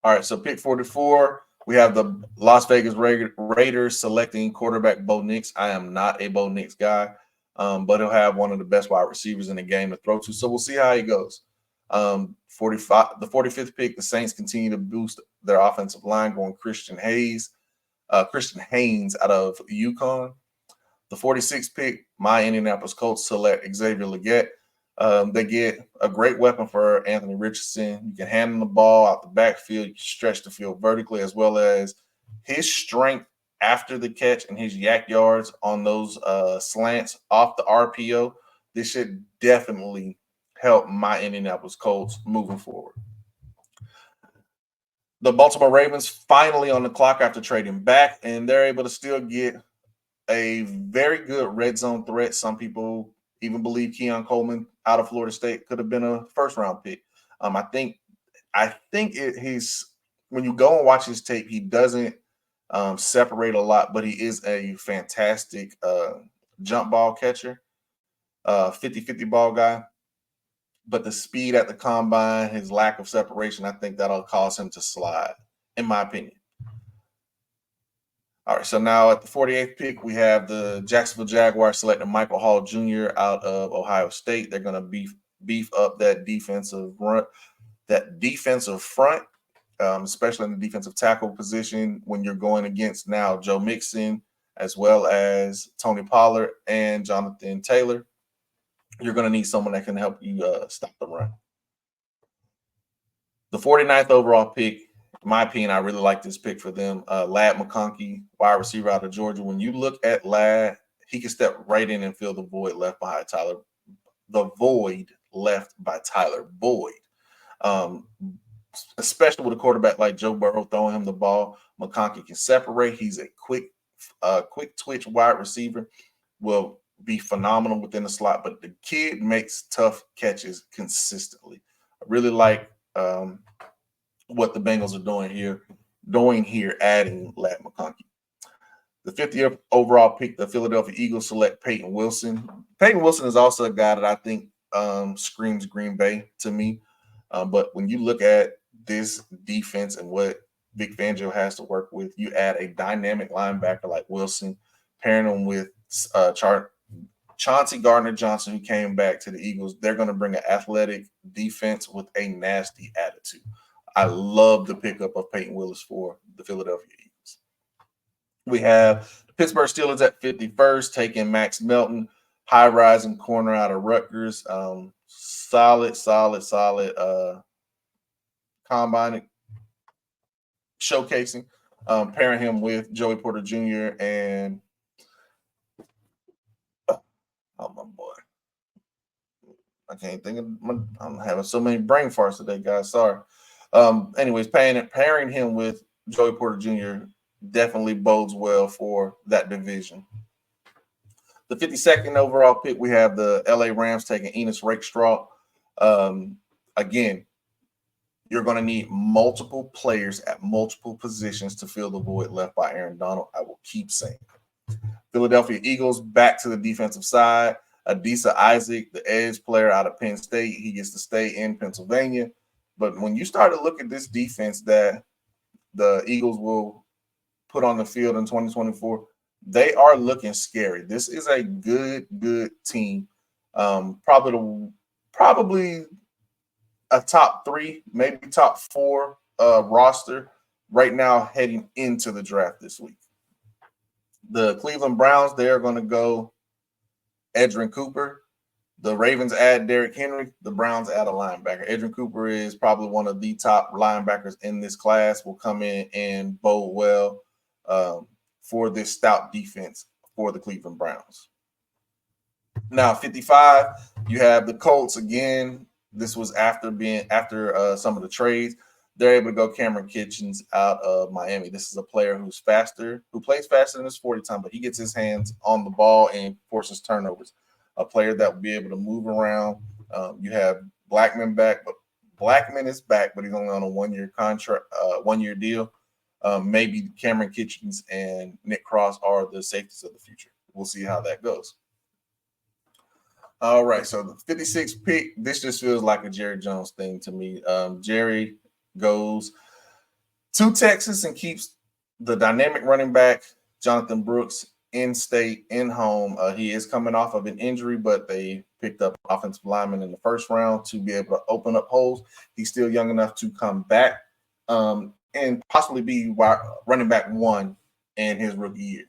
All right, so pick 44, we have the Las Vegas Raiders selecting quarterback Bo Nix. I am not a Bo Nix guy, but he'll have one of the best wide receivers in the game to throw to. So we'll see how he goes. The 45th pick, the Saints continue to boost their offensive line, going Christian Haynes out of UConn. The 46th pick, my Indianapolis Colts select Xavier Legette. They get a great weapon for Anthony Richardson. You can hand him the ball out the backfield. You can stretch the field vertically, as well as his strength after the catch and his yak yards on those slants off the RPO. This should definitely help my Indianapolis Colts moving forward. The Baltimore Ravens finally on the clock after trading back, and they're able to still get a very good red zone threat. Some people even believe Keon Coleman out of Florida State could have been a first-round pick. I think he's, when you go and watch his tape, he doesn't separate a lot, but he is a fantastic jump ball catcher, 50-50 ball guy. But the speed at the combine, his lack of separation, I think that'll cause him to slide, in my opinion. All right, so now at the 48th pick, we have the Jacksonville Jaguars selecting Michael Hall Jr. out of Ohio State. They're going to beef up that defensive front, especially in the defensive tackle position when you're going against now Joe Mixon, as well as Tony Pollard and Jonathan Taylor. You're going to need someone that can help you stop the run. The 49th overall pick, in my opinion, I really like this pick for them. Ladd McConkey, wide receiver out of Georgia. When you look at Ladd, he can step right in and fill the void left by Tyler Boyd. Especially with a quarterback like Joe Burrow throwing him the ball, McConkey can separate. He's a quick twitch wide receiver. Will be phenomenal within the slot, but the kid makes tough catches consistently. I really like what the Bengals are doing here, adding Ladd McConkey. The 50th overall pick, the Philadelphia Eagles select Peyton Wilson. Peyton Wilson is also a guy that I think screams Green Bay to me. But when you look at this defense and what Vic Fangio has to work with, you add a dynamic linebacker like Wilson, pairing him with Chauncey Gardner-Johnson, who came back to the Eagles. They're going to bring an athletic defense with a nasty attitude. I love the pickup of Peyton Willis for the Philadelphia Eagles. We have the Pittsburgh Steelers at 51st, taking Max Melton, high-rising corner out of Rutgers. Solid combine showcasing, pairing him with Joey Porter Jr. and my boy. I can't think of I'm having so many brain farts today, guys. Sorry. Anyways, pairing him with Joey Porter Jr. definitely bodes well for that division. The 52nd overall pick, we have the LA Rams taking Enos Rakestraw. Again, you're going to need multiple players at multiple positions to fill the void left by Aaron Donald. I will keep saying. Philadelphia Eagles back to the defensive side. Adisa Isaac, the edge player out of Penn State, he gets to stay in Pennsylvania. But when you start to look at this defense that the Eagles will put on the field in 2024, they are looking scary. This is a good team. Probably a top 3, maybe top 4 roster right now heading into the draft this week. The Cleveland Browns, they are going to go Edgerrin Cooper. The Ravens add Derrick Henry. The Browns add a linebacker. Edgerrin Cooper is probably one of the top linebackers in this class, will come in and bode well for this stout defense for the Cleveland Browns. Now, 55, you have the Colts again. This was after some of the trades. they're able to go Cameron Kitchens out of Miami. This is a player who plays faster than his 40 time, but he gets his hands on the ball and forces turnovers. A player that will be able to move around. You have Blackman back, but Blackman is back, but he's only on a 1-year contract, 1-year deal. Maybe Cameron Kitchens and Nick Cross are the safeties of the future. We'll see how that goes. All right, so the 56th pick, this just feels like a Jerry Jones thing to me. Jerry goes to Texas and keeps the dynamic running back, Jonathan Brooks, in state, in home. He is coming off of an injury, but they picked up offensive lineman in the first round to be able to open up holes. He's still young enough to come back and possibly be running back 1 in his rookie year.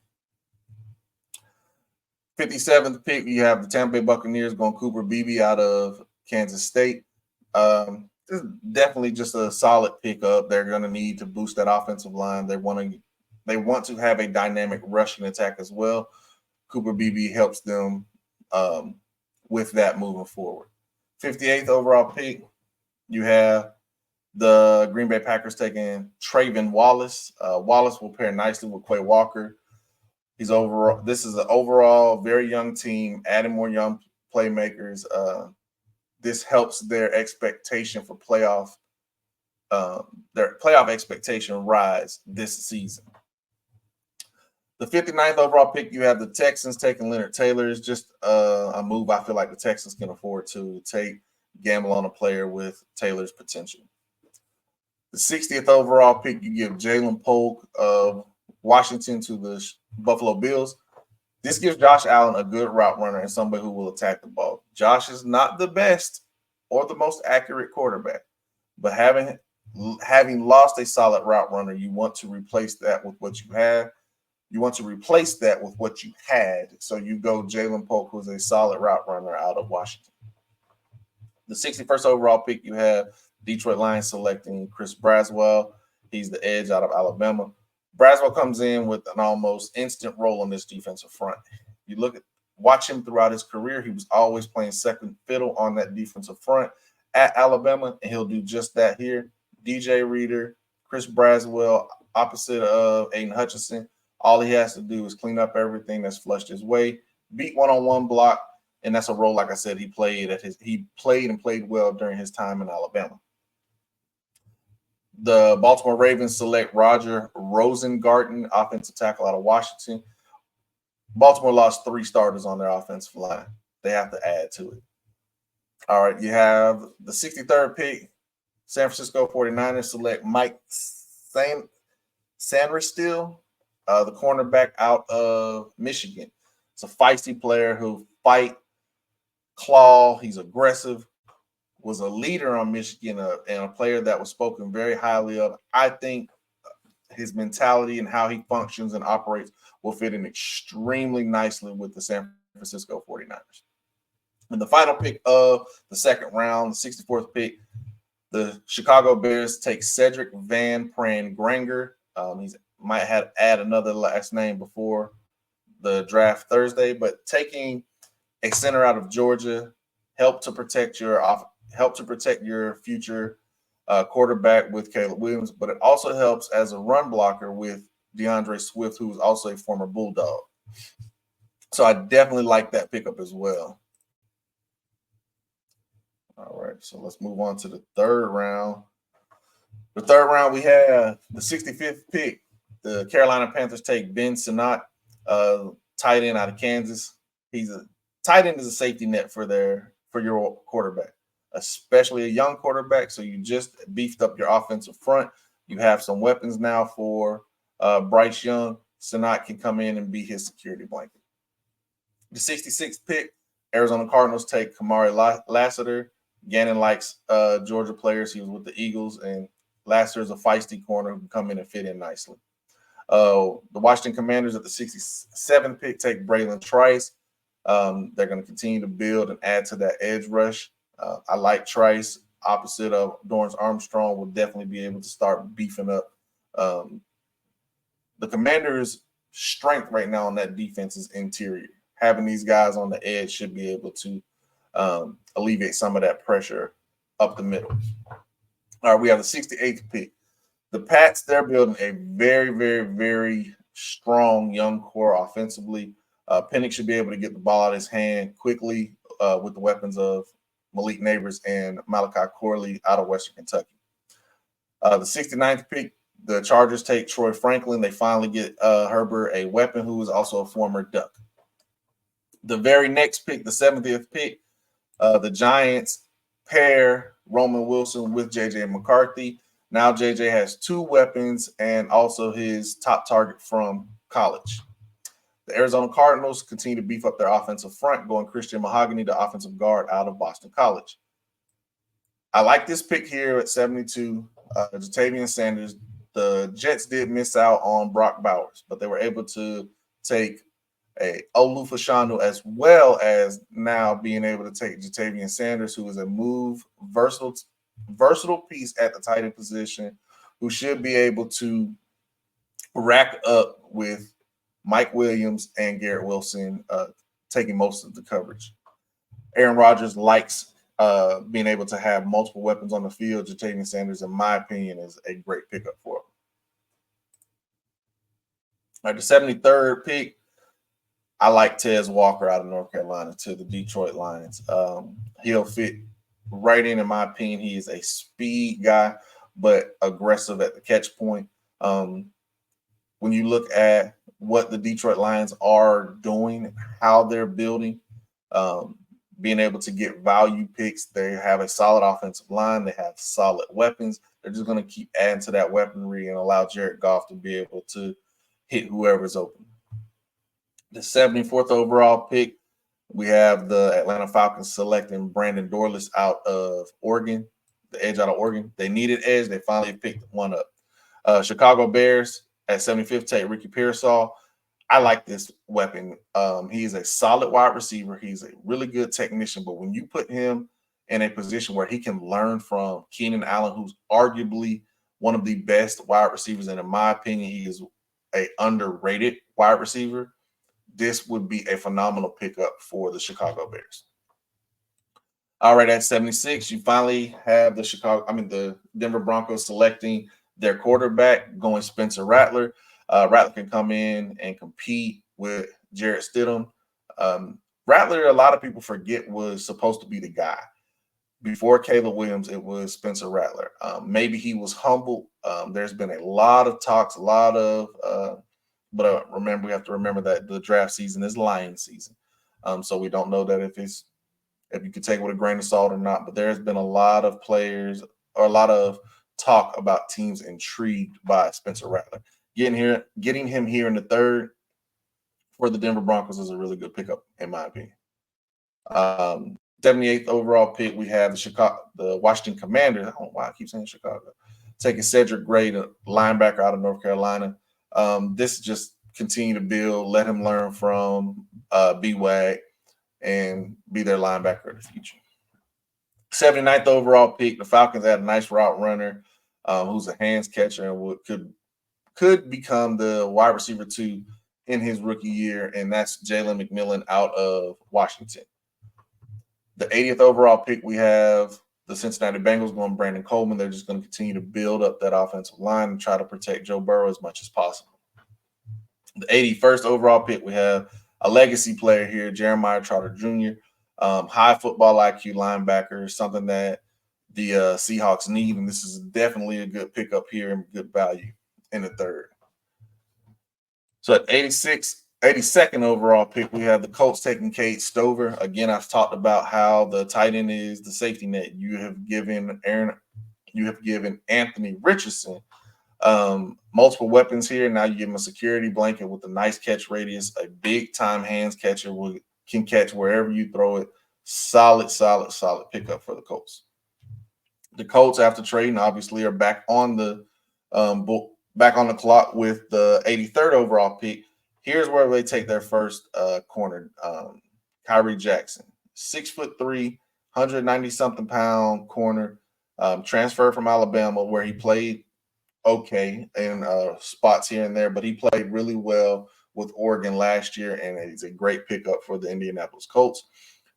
57th pick, you have the Tampa Bay Buccaneers going Cooper Beebe out of Kansas State. This is definitely just a solid pickup. They're going to need to boost that offensive line. They want to have a dynamic rushing attack as well. Cooper Beebe helps them with that moving forward. 58th overall pick, you have the Green Bay Packers taking Trayvon Wallace. Wallace will pair nicely with Quay Walker. This is an overall very young team, adding more young playmakers. This helps their expectation for their playoff expectation rise this season. The 59th overall pick, you have the Texans taking Leonard Taylor. Is just a move I feel like the Texans can afford to gamble on a player with Taylor's potential. The 60th overall pick, you give Jalen Polk of Washington to the Buffalo Bills. This gives Josh Allen a good route runner and somebody who will attack the ball. Josh is not the best or the most accurate quarterback, but having lost a solid route runner, you want to replace that with what you have. You want to replace that with what you had. So you go Jalen Polk, who's a solid route runner out of Washington. The 61st overall pick, you have Detroit Lions selecting Chris Braswell. He's the edge out of Alabama. Braswell comes in with an almost instant role on this defensive front. You watch him throughout his career. He was always playing second fiddle on that defensive front at Alabama, and he'll do just that here. DJ Reader, Chris Braswell, opposite of Aiden Hutchinson. All he has to do is clean up everything that's flushed his way, beat one-on-one block, and that's a role, like I said, he played well during his time in Alabama. The Baltimore Ravens select Roger Rosengarten, offensive tackle out of Washington. Baltimore lost 3 starters on their offensive line. They have to add to it. All right, you have the 63rd pick. San Francisco 49ers select Mike Sainristil, the cornerback out of Michigan. It's a feisty player who claw. He's aggressive. Was a leader on Michigan and a player that was spoken very highly of. I think his mentality and how he functions and operates will fit in extremely nicely with the San Francisco 49ers. And the final pick of the second round, the 64th pick, the Chicago Bears take Cedric Van Pran Granger. He's might add another last name before the draft Thursday, but taking a center out of Georgia help to protect your future quarterback with Caleb Williams, but it also helps as a run blocker with DeAndre Swift, who's also a former Bulldog. So I definitely like that pickup as well. All right, so let's move on to the third round. The third round, we have the 65th pick. The Carolina Panthers take Ben Sinnott, tight end out of Kansas. Tight end is a safety net for your quarterback, especially a young quarterback. So you just beefed up your offensive front. You have some weapons now for Bryce Young. Sinnott can come in and be his security blanket. The 66th pick, Arizona Cardinals take Kamari Lassiter. Gannon likes Georgia players. He was with the Eagles, and Lassiter is a feisty corner who can come in and fit in nicely. The Washington Commanders at the 67th pick take Braylon Trice. They're going to continue to build and add to that edge rush. I like Trice, opposite of Dorrance Armstrong, will definitely be able to start beefing up. The Commanders' strength right now on that defense is interior. Having these guys on the edge should be able to alleviate some of that pressure up the middle. All right, we have the 68th pick. The Pats, they're building a very, very, very strong young core offensively. Penix should be able to get the ball out of his hand quickly with the weapons of Malik Neighbors and Malachi Corley out of Western Kentucky. The 69th pick, the Chargers take Troy Franklin. They finally get Herbert a weapon who is also a former Duck. The very next pick, the 70th pick, the Giants pair Roman Wilson with J.J. McCarthy. Now J.J. has two weapons and also his top target from college. The Arizona Cardinals continue to beef up their offensive front, going Christian Mahogany, the offensive guard out of Boston College. I like this pick here at 72. Jatavian Sanders. The Jets did miss out on Brock Bowers, but they were able to take a Olu Fashanu as well as now being able to take Jatavian Sanders, who is a versatile piece at the tight end position, who should be able to rack up with Mike Williams and Garrett Wilson taking most of the coverage. Aaron Rodgers likes being able to have multiple weapons on the field. Jatavian Sanders, in my opinion, is a great pickup for him. At the 73rd pick, I like Tez Walker out of North Carolina to the Detroit Lions. He'll fit right in my opinion. He is a speed guy, but aggressive at the catch point. When you look at what the Detroit Lions are doing, how they're building, being able to get value picks, they have a solid offensive line. They have solid weapons. They're just going to keep adding to that weaponry and allow Jared Goff to be able to hit whoever's open. The 74th overall pick, we have the Atlanta Falcons selecting Brandon Dorlus out of Oregon, the edge out of Oregon. They needed edge. They finally picked one up. Chicago Bears at 75th take Ricky Pearsall. I like this weapon. He's a solid wide receiver. He's a really good technician, but when you put him in a position where he can learn from Keenan Allen, who's arguably one of the best wide receivers, and in my opinion, he is a underrated wide receiver, this would be a phenomenal pickup for the Chicago Bears. All right, at 76, you finally have the Denver Broncos selecting their quarterback, going Spencer Rattler. Rattler can come in and compete with Jarrett Stidham. Rattler, a lot of people forget, was supposed to be the guy. Before Caleb Williams, it was Spencer Rattler. Maybe he was humbled. There's been a lot of talks, but remember, we have to remember that the draft season is Lion season. So we don't know that if you could take it with a grain of salt or not, but there's been a lot of players or a lot of talk about teams intrigued by Spencer Rattler. Getting him here in the third for the Denver Broncos is a really good pickup, in my opinion. 78th overall pick, we have the Washington Commanders. I don't know why I keep saying Chicago. Taking Cedric Gray, the linebacker out of North Carolina. This just continue to build, let him learn from B-Wag and be their linebacker of the future. 79th overall pick, the Falcons had a nice route runner who's a hands catcher and could become the wide receiver 2 in his rookie year, and that's Jalen McMillan out of Washington. The 80th overall pick, we have the Cincinnati Bengals going Brandon Coleman. They're just going to continue to build up that offensive line and try to protect Joe Burrow as much as possible. The 81st overall pick, we have a legacy player here, Jeremiah Trotter Jr., high football IQ linebacker, something that the Seahawks need, and this is definitely a good pickup here and good value in the third. So at 82nd overall pick, we have the Colts taking Cade Stover. Again, I've talked about how the tight end is the safety net. You have given Anthony Richardson multiple weapons here. Now you give him a security blanket with a nice catch radius, a big time hands catcher can catch wherever you throw it. Solid pickup for the Colts. The Colts, after trading, obviously are back on the clock with the 83rd overall pick. Here's where they take their first corner, Kyrie Jackson, 6'3", 190-something pound corner, transferred from Alabama, where he played okay in spots here and there, but he played really well with Oregon last year, and he's a great pickup for the Indianapolis Colts,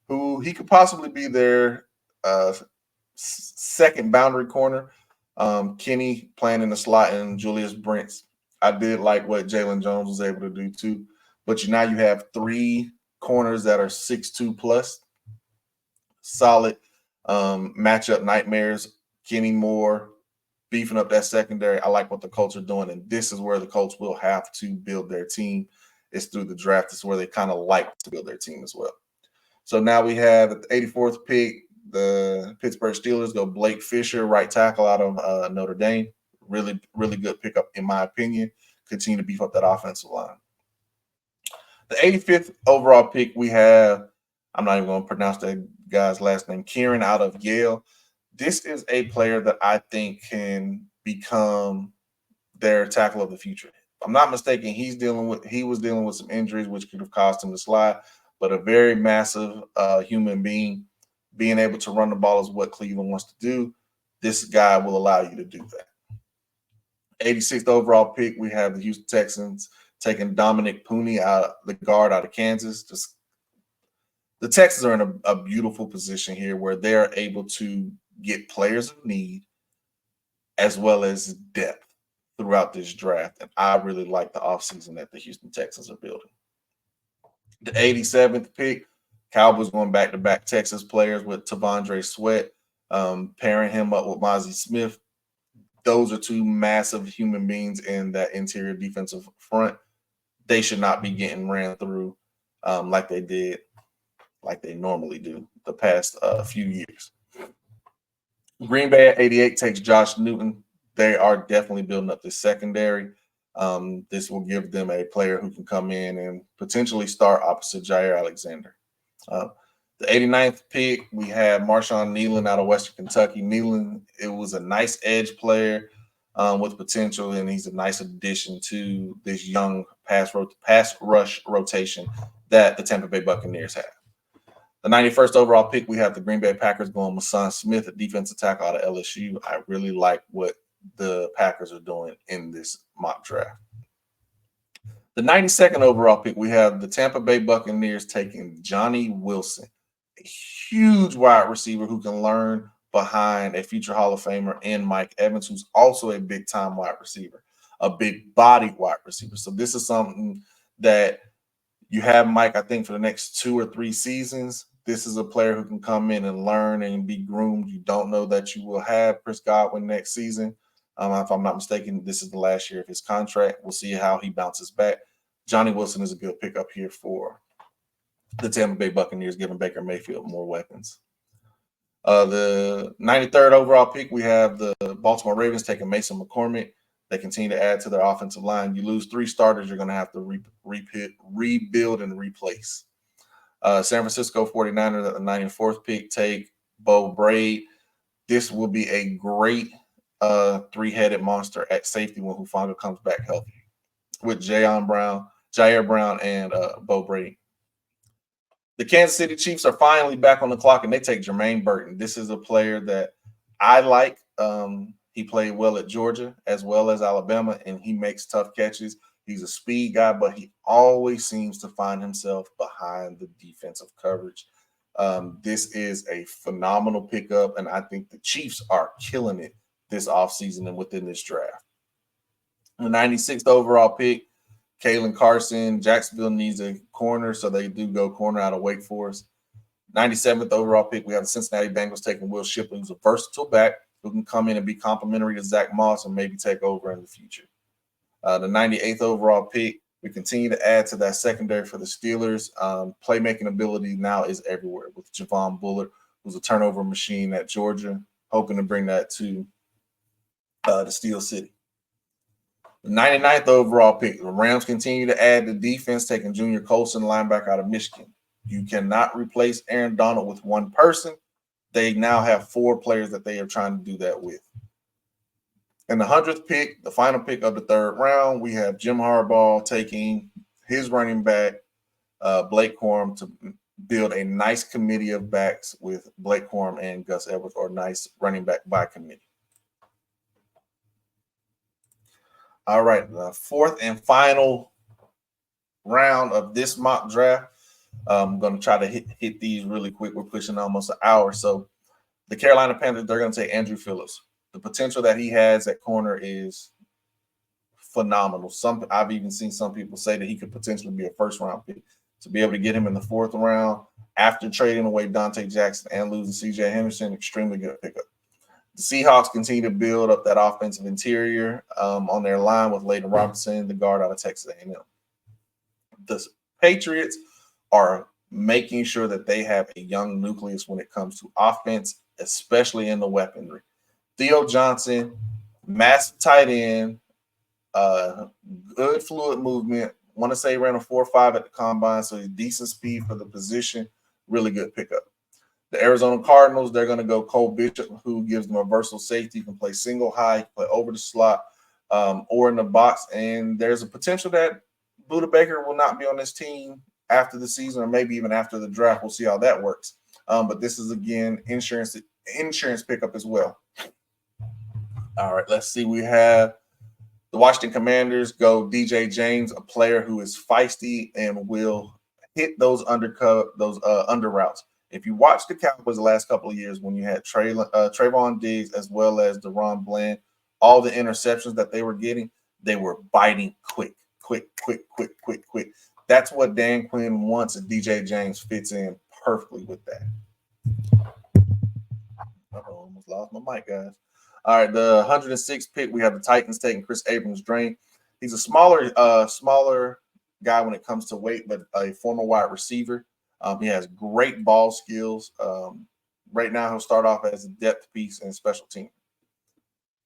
who he could possibly be their second boundary corner. Kenny playing in the slot and Julius Brents. I did like what Jalen Jones was able to do too. But now you have 3 corners that are 6'2 plus. Solid matchup nightmares. Kenny Moore beefing up that secondary. I like what the Colts are doing, and this is where the Colts will have to build their team. It's through the draft. This is where they kind of like to build their team as well. So now we have at the 84th pick, the Pittsburgh Steelers go Blake Fisher, right tackle out of Notre Dame. Really, really good pickup in my opinion. Continue to beef up that offensive line. The 85th overall pick, we have, I'm not even going to pronounce that guy's last name, Kieran out of Yale. This is a player that I think can become their tackle of the future. If I'm not mistaken, he was dealing with some injuries, which could have caused him to slide, but a very massive human being. Being able to run the ball is what Cleveland wants to do. This guy will allow you to do that. 86th overall pick, we have the Houston Texans taking Dominic Pooney the guard out of Kansas. The Texans are in a beautiful position here where they are able to get players of need as well as depth throughout this draft. And I really like the offseason that the Houston Texans are building. The 87th pick, Cowboys going back-to-back Texas players with T'Vondre Sweat, pairing him up with Mozzie Smith. Those are 2 massive human beings in that interior defensive front. They should not be getting ran through like they normally do the past few years. Green Bay at 88 takes Josh Newton. They are definitely building up this secondary. This will give them a player who can come in and potentially start opposite Jair Alexander. The 89th pick, we have Marshawn Kneeland out of Western Kentucky. Kneeland, it was a nice edge player with potential, and he's a nice addition to this young pass rush rotation that the Tampa Bay Buccaneers have. The 91st overall pick, we have the Green Bay Packers going Mason Smith, a defensive tackle out of LSU. I really like what the Packers are doing in this mock draft. The 92nd overall pick, we have the Tampa Bay Buccaneers taking Johnny Wilson, a huge wide receiver who can learn behind a future Hall of Famer and Mike Evans, who's also a big-time wide receiver, a big-bodied wide receiver. So this is something that you have Mike, I think, for the next 2 or 3 seasons. This is a player who can come in and learn and be groomed. You don't know that you will have Chris Godwin next season. If I'm not mistaken, this is the last year of his contract. We'll see how he bounces back. Johnny Wilson is a good pickup here for the Tampa Bay Buccaneers, giving Baker Mayfield more weapons. The 93rd overall pick, we have the Baltimore Ravens taking Mason McCormick. They continue to add to their offensive line. You lose 3 starters, you're going to have to rebuild and replace. San Francisco 49ers at the 94th pick take Bo Braid. This will be a great 3-headed monster at safety when Hufanga comes back healthy with Jair Brown, and Bo Braid. The Kansas City Chiefs are finally back on the clock, and they take Jermaine Burton. This is a player that I like. He played well at Georgia as well as Alabama, and he makes tough catches. He's a speed guy, but he always seems to find himself behind the defensive coverage. This is a phenomenal pickup, and I think the Chiefs are killing it this offseason and within this draft. The 96th overall pick, Kalen Carson. Jacksonville needs a corner, so they do go corner out of Wake Forest. 97th overall pick, we have the Cincinnati Bengals taking Will Shipley, who's a versatile back who can come in and be complementary to Zach Moss and maybe take over in the future. The 98th overall pick, we continue to add to that secondary for the Steelers. Playmaking ability now is everywhere with Javon Bullard, who's a turnover machine at Georgia, hoping to bring that to the Steel City. The 99th overall pick, the Rams continue to add the defense, taking Junior Colson, linebacker out of Michigan. You cannot replace Aaron Donald with one person. They now have 4 players that they are trying to do that with. In the 100th pick, the final pick of the 3rd round, we have Jim Harbaugh taking his running back, Blake Corum, to build a nice committee of backs with Blake Corum and Gus Edwards, or nice running back by committee. All right, the 4th and final round of this mock draft. I'm going to try to hit these really quick. We're pushing almost an hour. So the Carolina Panthers, they're going to take Andrew Phillips, The potential that he has at corner is phenomenal. I've even seen some people say that he could potentially be a first-round pick. To be able to get him in the 4th round after trading away Dante Jackson and losing C.J. Henderson, extremely good pickup. The Seahawks continue to build up that offensive interior on their line with Leighton Robinson, the guard out of Texas A&M. The Patriots are making sure that they have a young nucleus when it comes to offense, especially in the weaponry. Theo Johnson, massive tight end, good fluid movement. Want to say he ran a 4.5 at the combine, so he's decent speed for the position. Really good pickup. The Arizona Cardinals, they're going to go Cole Bishop, who gives them a versatile safety. You can play single high, play over the slot, or in the box. And there's a potential that Budda Baker will not be on this team after the season, or maybe even after the draft. We'll see how that works. But this is, again, insurance pickup as well. All right, let's see. We have the Washington Commanders go DJ James, a player who is feisty and will hit those under routes. If you watch the Cowboys the last couple of years, when you had Trayvon Diggs as well as DaRon Bland, all the interceptions that they were getting, they were biting quick. That's what Dan Quinn wants, and DJ James fits in perfectly with that. Almost lost my mic, guys. All right, the 106th pick, we have the Titans taking Chris Abrams-Drain. He's a smaller guy when it comes to weight, but a former wide receiver. He has great ball skills. Right now, he'll start off as a depth piece and special team.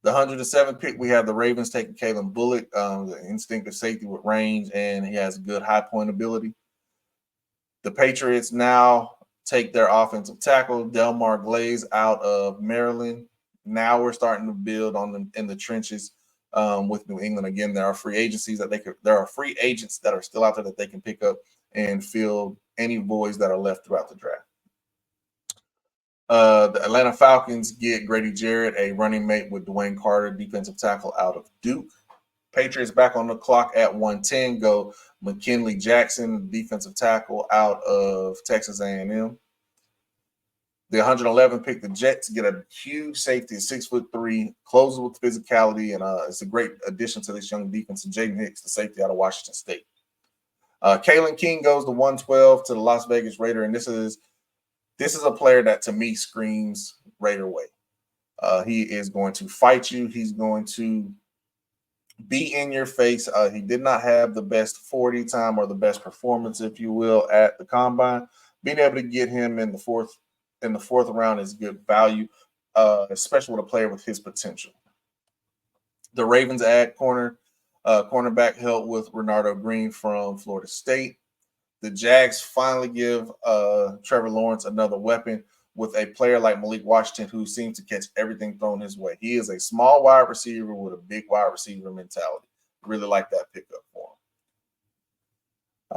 The 107th pick, we have the Ravens taking Kalen Bullock, the instinctive safety with range, and he has good high point ability. The Patriots now take their offensive tackle, Delmar Glaze, out of Maryland. Now we're starting to build on them in the trenches with New England. Again, there are free agents that are still out there that they can pick up and fill any voids that are left throughout the draft. The Atlanta Falcons get Grady Jarrett, a running mate with Dwayne Carter, defensive tackle out of Duke. Patriots back on the clock at 110 go McKinley Jackson, defensive tackle out of Texas A&M. The 111 pick, the Jets get a huge safety, 6'3", closes with physicality, and it's a great addition to this young defense. And Jaden Hicks, the safety out of Washington State. Kalen King goes to 112 to the Las Vegas Raider, and this is a player that to me screams Raider way. He is going to fight you. He's going to be in your face. He did not have the best 40 time or the best performance, if you will, at the combine. Being able to get him in the fourth round is good value, especially with a player with his potential. The Ravens add cornerback help with Renardo Green from Florida State. The Jags finally give Trevor Lawrence another weapon with a player like Malik Washington, who seems to catch everything thrown his way. He is a small wide receiver with a big wide receiver mentality. Really like that pickup for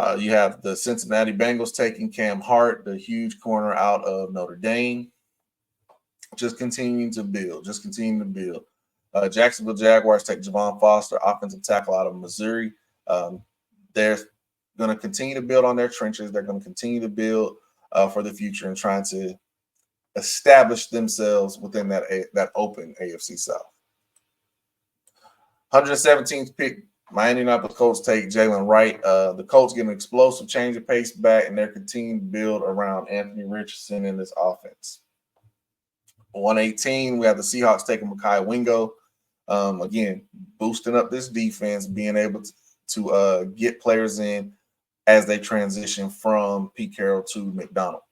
him. You have the Cincinnati Bengals taking Cam Hart, the huge corner out of Notre Dame. Just continuing to build. Jacksonville Jaguars take Javon Foster, offensive tackle out of Missouri. They're going to continue to build on their trenches. They're going to continue to build for the future and trying to establish themselves within that open AFC South. 117th pick, my Indianapolis Colts take Jalen Wright. The Colts get an explosive change of pace back, and they're continuing to build around Anthony Richardson in this offense. 118, we have the Seahawks taking Mekhi Wingo. Again, boosting up this defense, being able to get players in as they transition from Pete Carroll to McDonald.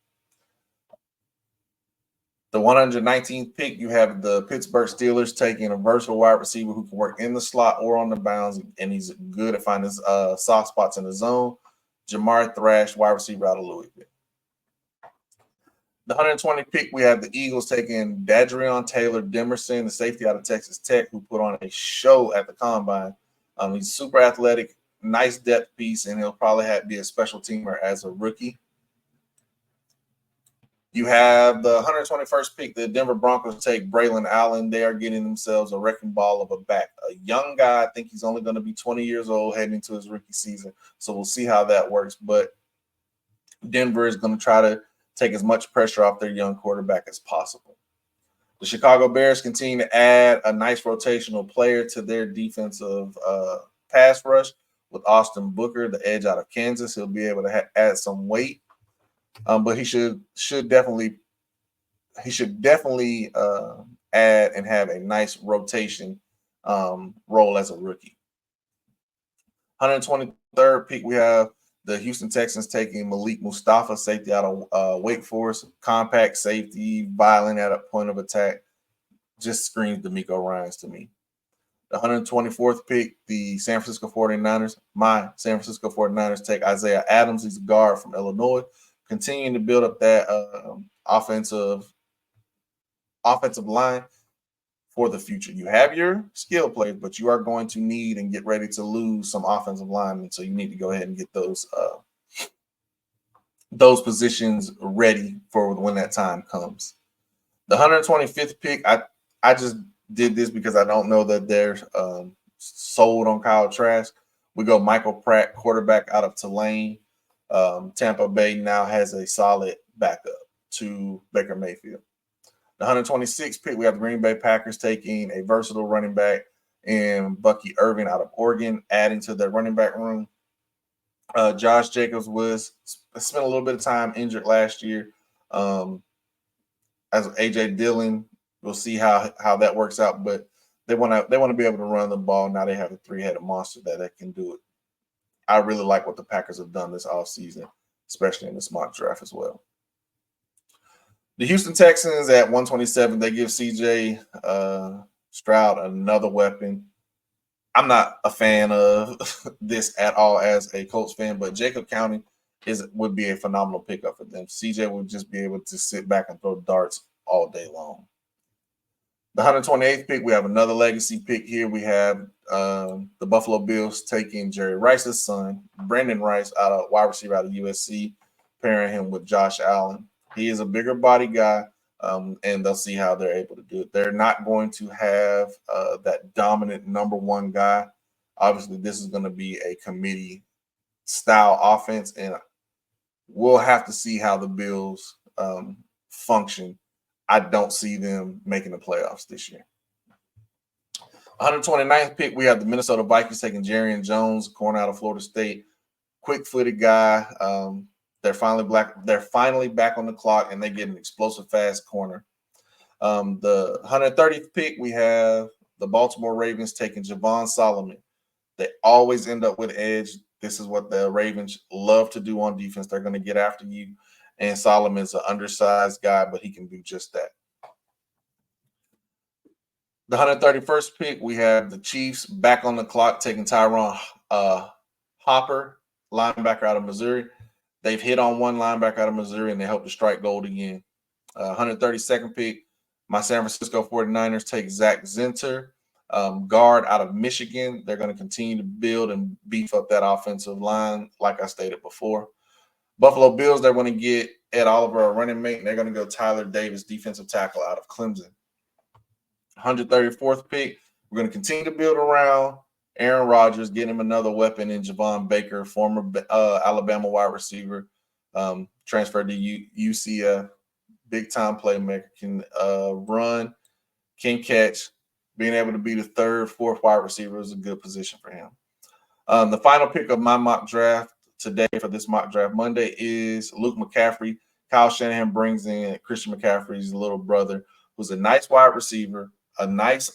The 119th pick, you have the Pittsburgh Steelers taking a versatile wide receiver who can work in the slot or on the bounds, and he's good at finding soft spots in the zone. Jamar Thrash, wide receiver out of Louisville. The 120th pick, we have the Eagles taking Dadrion Taylor Demerson, the safety out of Texas Tech, who put on a show at the combine. He's super athletic, nice depth piece, and he'll probably be a special teamer as a rookie. You have the 121st pick, the Denver Broncos take Braylon Allen. They are getting themselves a wrecking ball of a back. A young guy, I think he's only going to be 20 years old heading into his rookie season. So we'll see how that works. But Denver is going to try to take as much pressure off their young quarterback as possible. The Chicago Bears continue to add a nice rotational player to their defensive pass rush with Austin Booker, the edge out of Kansas. He'll be able to add some weight, but he should definitely add and have a nice rotation role as a rookie. 123rd pick, we have the Houston Texans taking Malik Mustafa, safety out of Wake Forest. Compact safety, violent at a point of attack. Just screams DeMeco Ryans to me. The 124th pick, the San Francisco 49ers. My San Francisco 49ers take Isaiah Adams. He's a guard from Illinois. Continuing to build up that offensive line for the future. You have your skill players, but you are going to need and get ready to lose some offensive linemen. So you need to go ahead and get those positions ready for when that time comes. The 125th pick, I just did this because I don't know that they're sold on Kyle Trask. We go Michael Pratt, quarterback out of Tulane. Tampa Bay now has a solid backup to Baker Mayfield. The 126th pick, we have the Green Bay Packers taking a versatile running back in Bucky Irving out of Oregon, adding to their running back room. Josh Jacobs spent a little bit of time injured last year. As AJ Dillon, we'll see how that works out, but they want to be able to run the ball. Now they have a three-headed monster that can do it. I really like what the Packers have done this offseason, especially in this mock draft as well. The Houston Texans at 127, they give CJ Stroud another weapon. I'm not a fan of this at all as a Colts fan, but Jacob County would be a phenomenal pickup for them. CJ would just be able to sit back and throw darts all day long. The 128th pick, we have another legacy pick here. We have the Buffalo Bills taking Jerry Rice's son, Brandon Rice, wide receiver out of USC, pairing him with Josh Allen. He is a bigger body guy, and they'll see how they're able to do it. They're not going to have that dominant number one guy. Obviously, this is going to be a committee-style offense, and we'll have to see how the Bills function. I don't see them making the playoffs this year. 129th pick, we have the Minnesota Vikings taking Jarrian Jones, corner out of Florida State. Quick-footed guy. They're finally back on the clock, and they get an explosive, fast corner. The 130th pick, we have the Baltimore Ravens taking Javon Solomon. They always end up with edge. This is what the Ravens love to do on defense. They're going to get after you. And Solomon's an undersized guy, but he can do just that. The 131st pick, we have the Chiefs back on the clock taking Tyron Hopper, linebacker out of Missouri. They've hit on one linebacker out of Missouri, and they hope to strike gold again. 132nd pick, my San Francisco 49ers take Zach Zinter, guard out of Michigan. They're going to continue to build and beef up that offensive line, like I stated before. Buffalo Bills, they're going to get Ed Oliver, a running mate, and they're going to go Tyler Davis, defensive tackle out of Clemson. 134th pick, we're going to continue to build around Aaron Rodgers, get him another weapon in Javon Baker, former Alabama wide receiver, transferred to UCF, big-time playmaker, can run, can catch. Being able to be the third, fourth wide receiver is a good position for him. The final pick of my mock draft today for this mock draft Monday is Luke McCaffrey. Kyle Shanahan brings in Christian McCaffrey's little brother, who's a nice wide receiver, a nice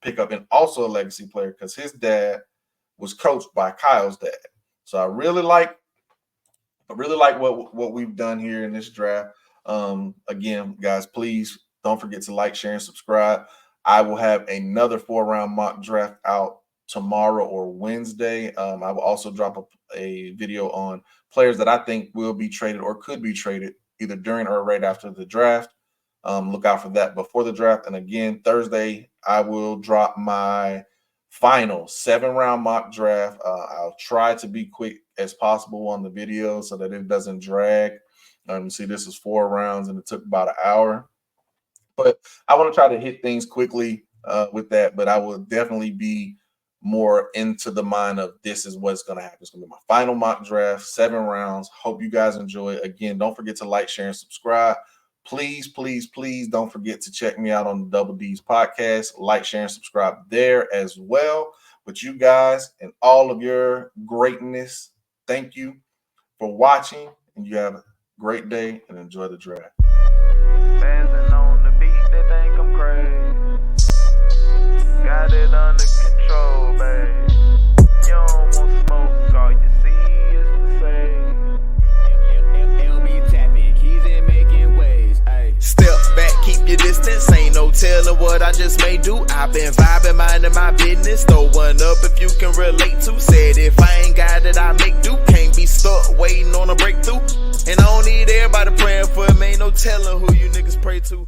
pickup, and also a legacy player because his dad was coached by Kyle's dad. So I really like what we've done here in this draft. Again, guys, please don't forget to like, share, and subscribe. I will have another 4-round mock draft out tomorrow or Wednesday. I will also drop a video on players that I think will be traded or could be traded either during or right after the draft. Look out for that before the draft. And again, Thursday, I will drop my final 7-round mock draft. I'll try to be quick as possible on the video so that it doesn't drag. See, this is 4 rounds and it took about an hour. But I want to try to hit things quickly with that. But I will definitely be more into the mind of this is what's going to happen. It's going to be my final mock draft, 7 rounds. Hope you guys enjoy. Again, don't forget to like, share, and subscribe. Please, please, please don't forget to check me out on the Double D's podcast. Like, share, and subscribe there as well. But you guys and all of your greatness, thank you for watching, and you have a great day and enjoy the draft. Spazzing on the beat, they think I'm crazy. Got it under control, babe. You don't want smoke, all you see is the same. LB tapping, keys and making waves. Ay. Step back, keep your distance. Ain't no telling what I just may do. I've been vibing, minding my business. Throw one up if you can relate to. Said if I ain't got it, I make do. Can't be stuck waiting on a breakthrough. And I don't need everybody praying for me. Ain't no telling who you niggas pray to.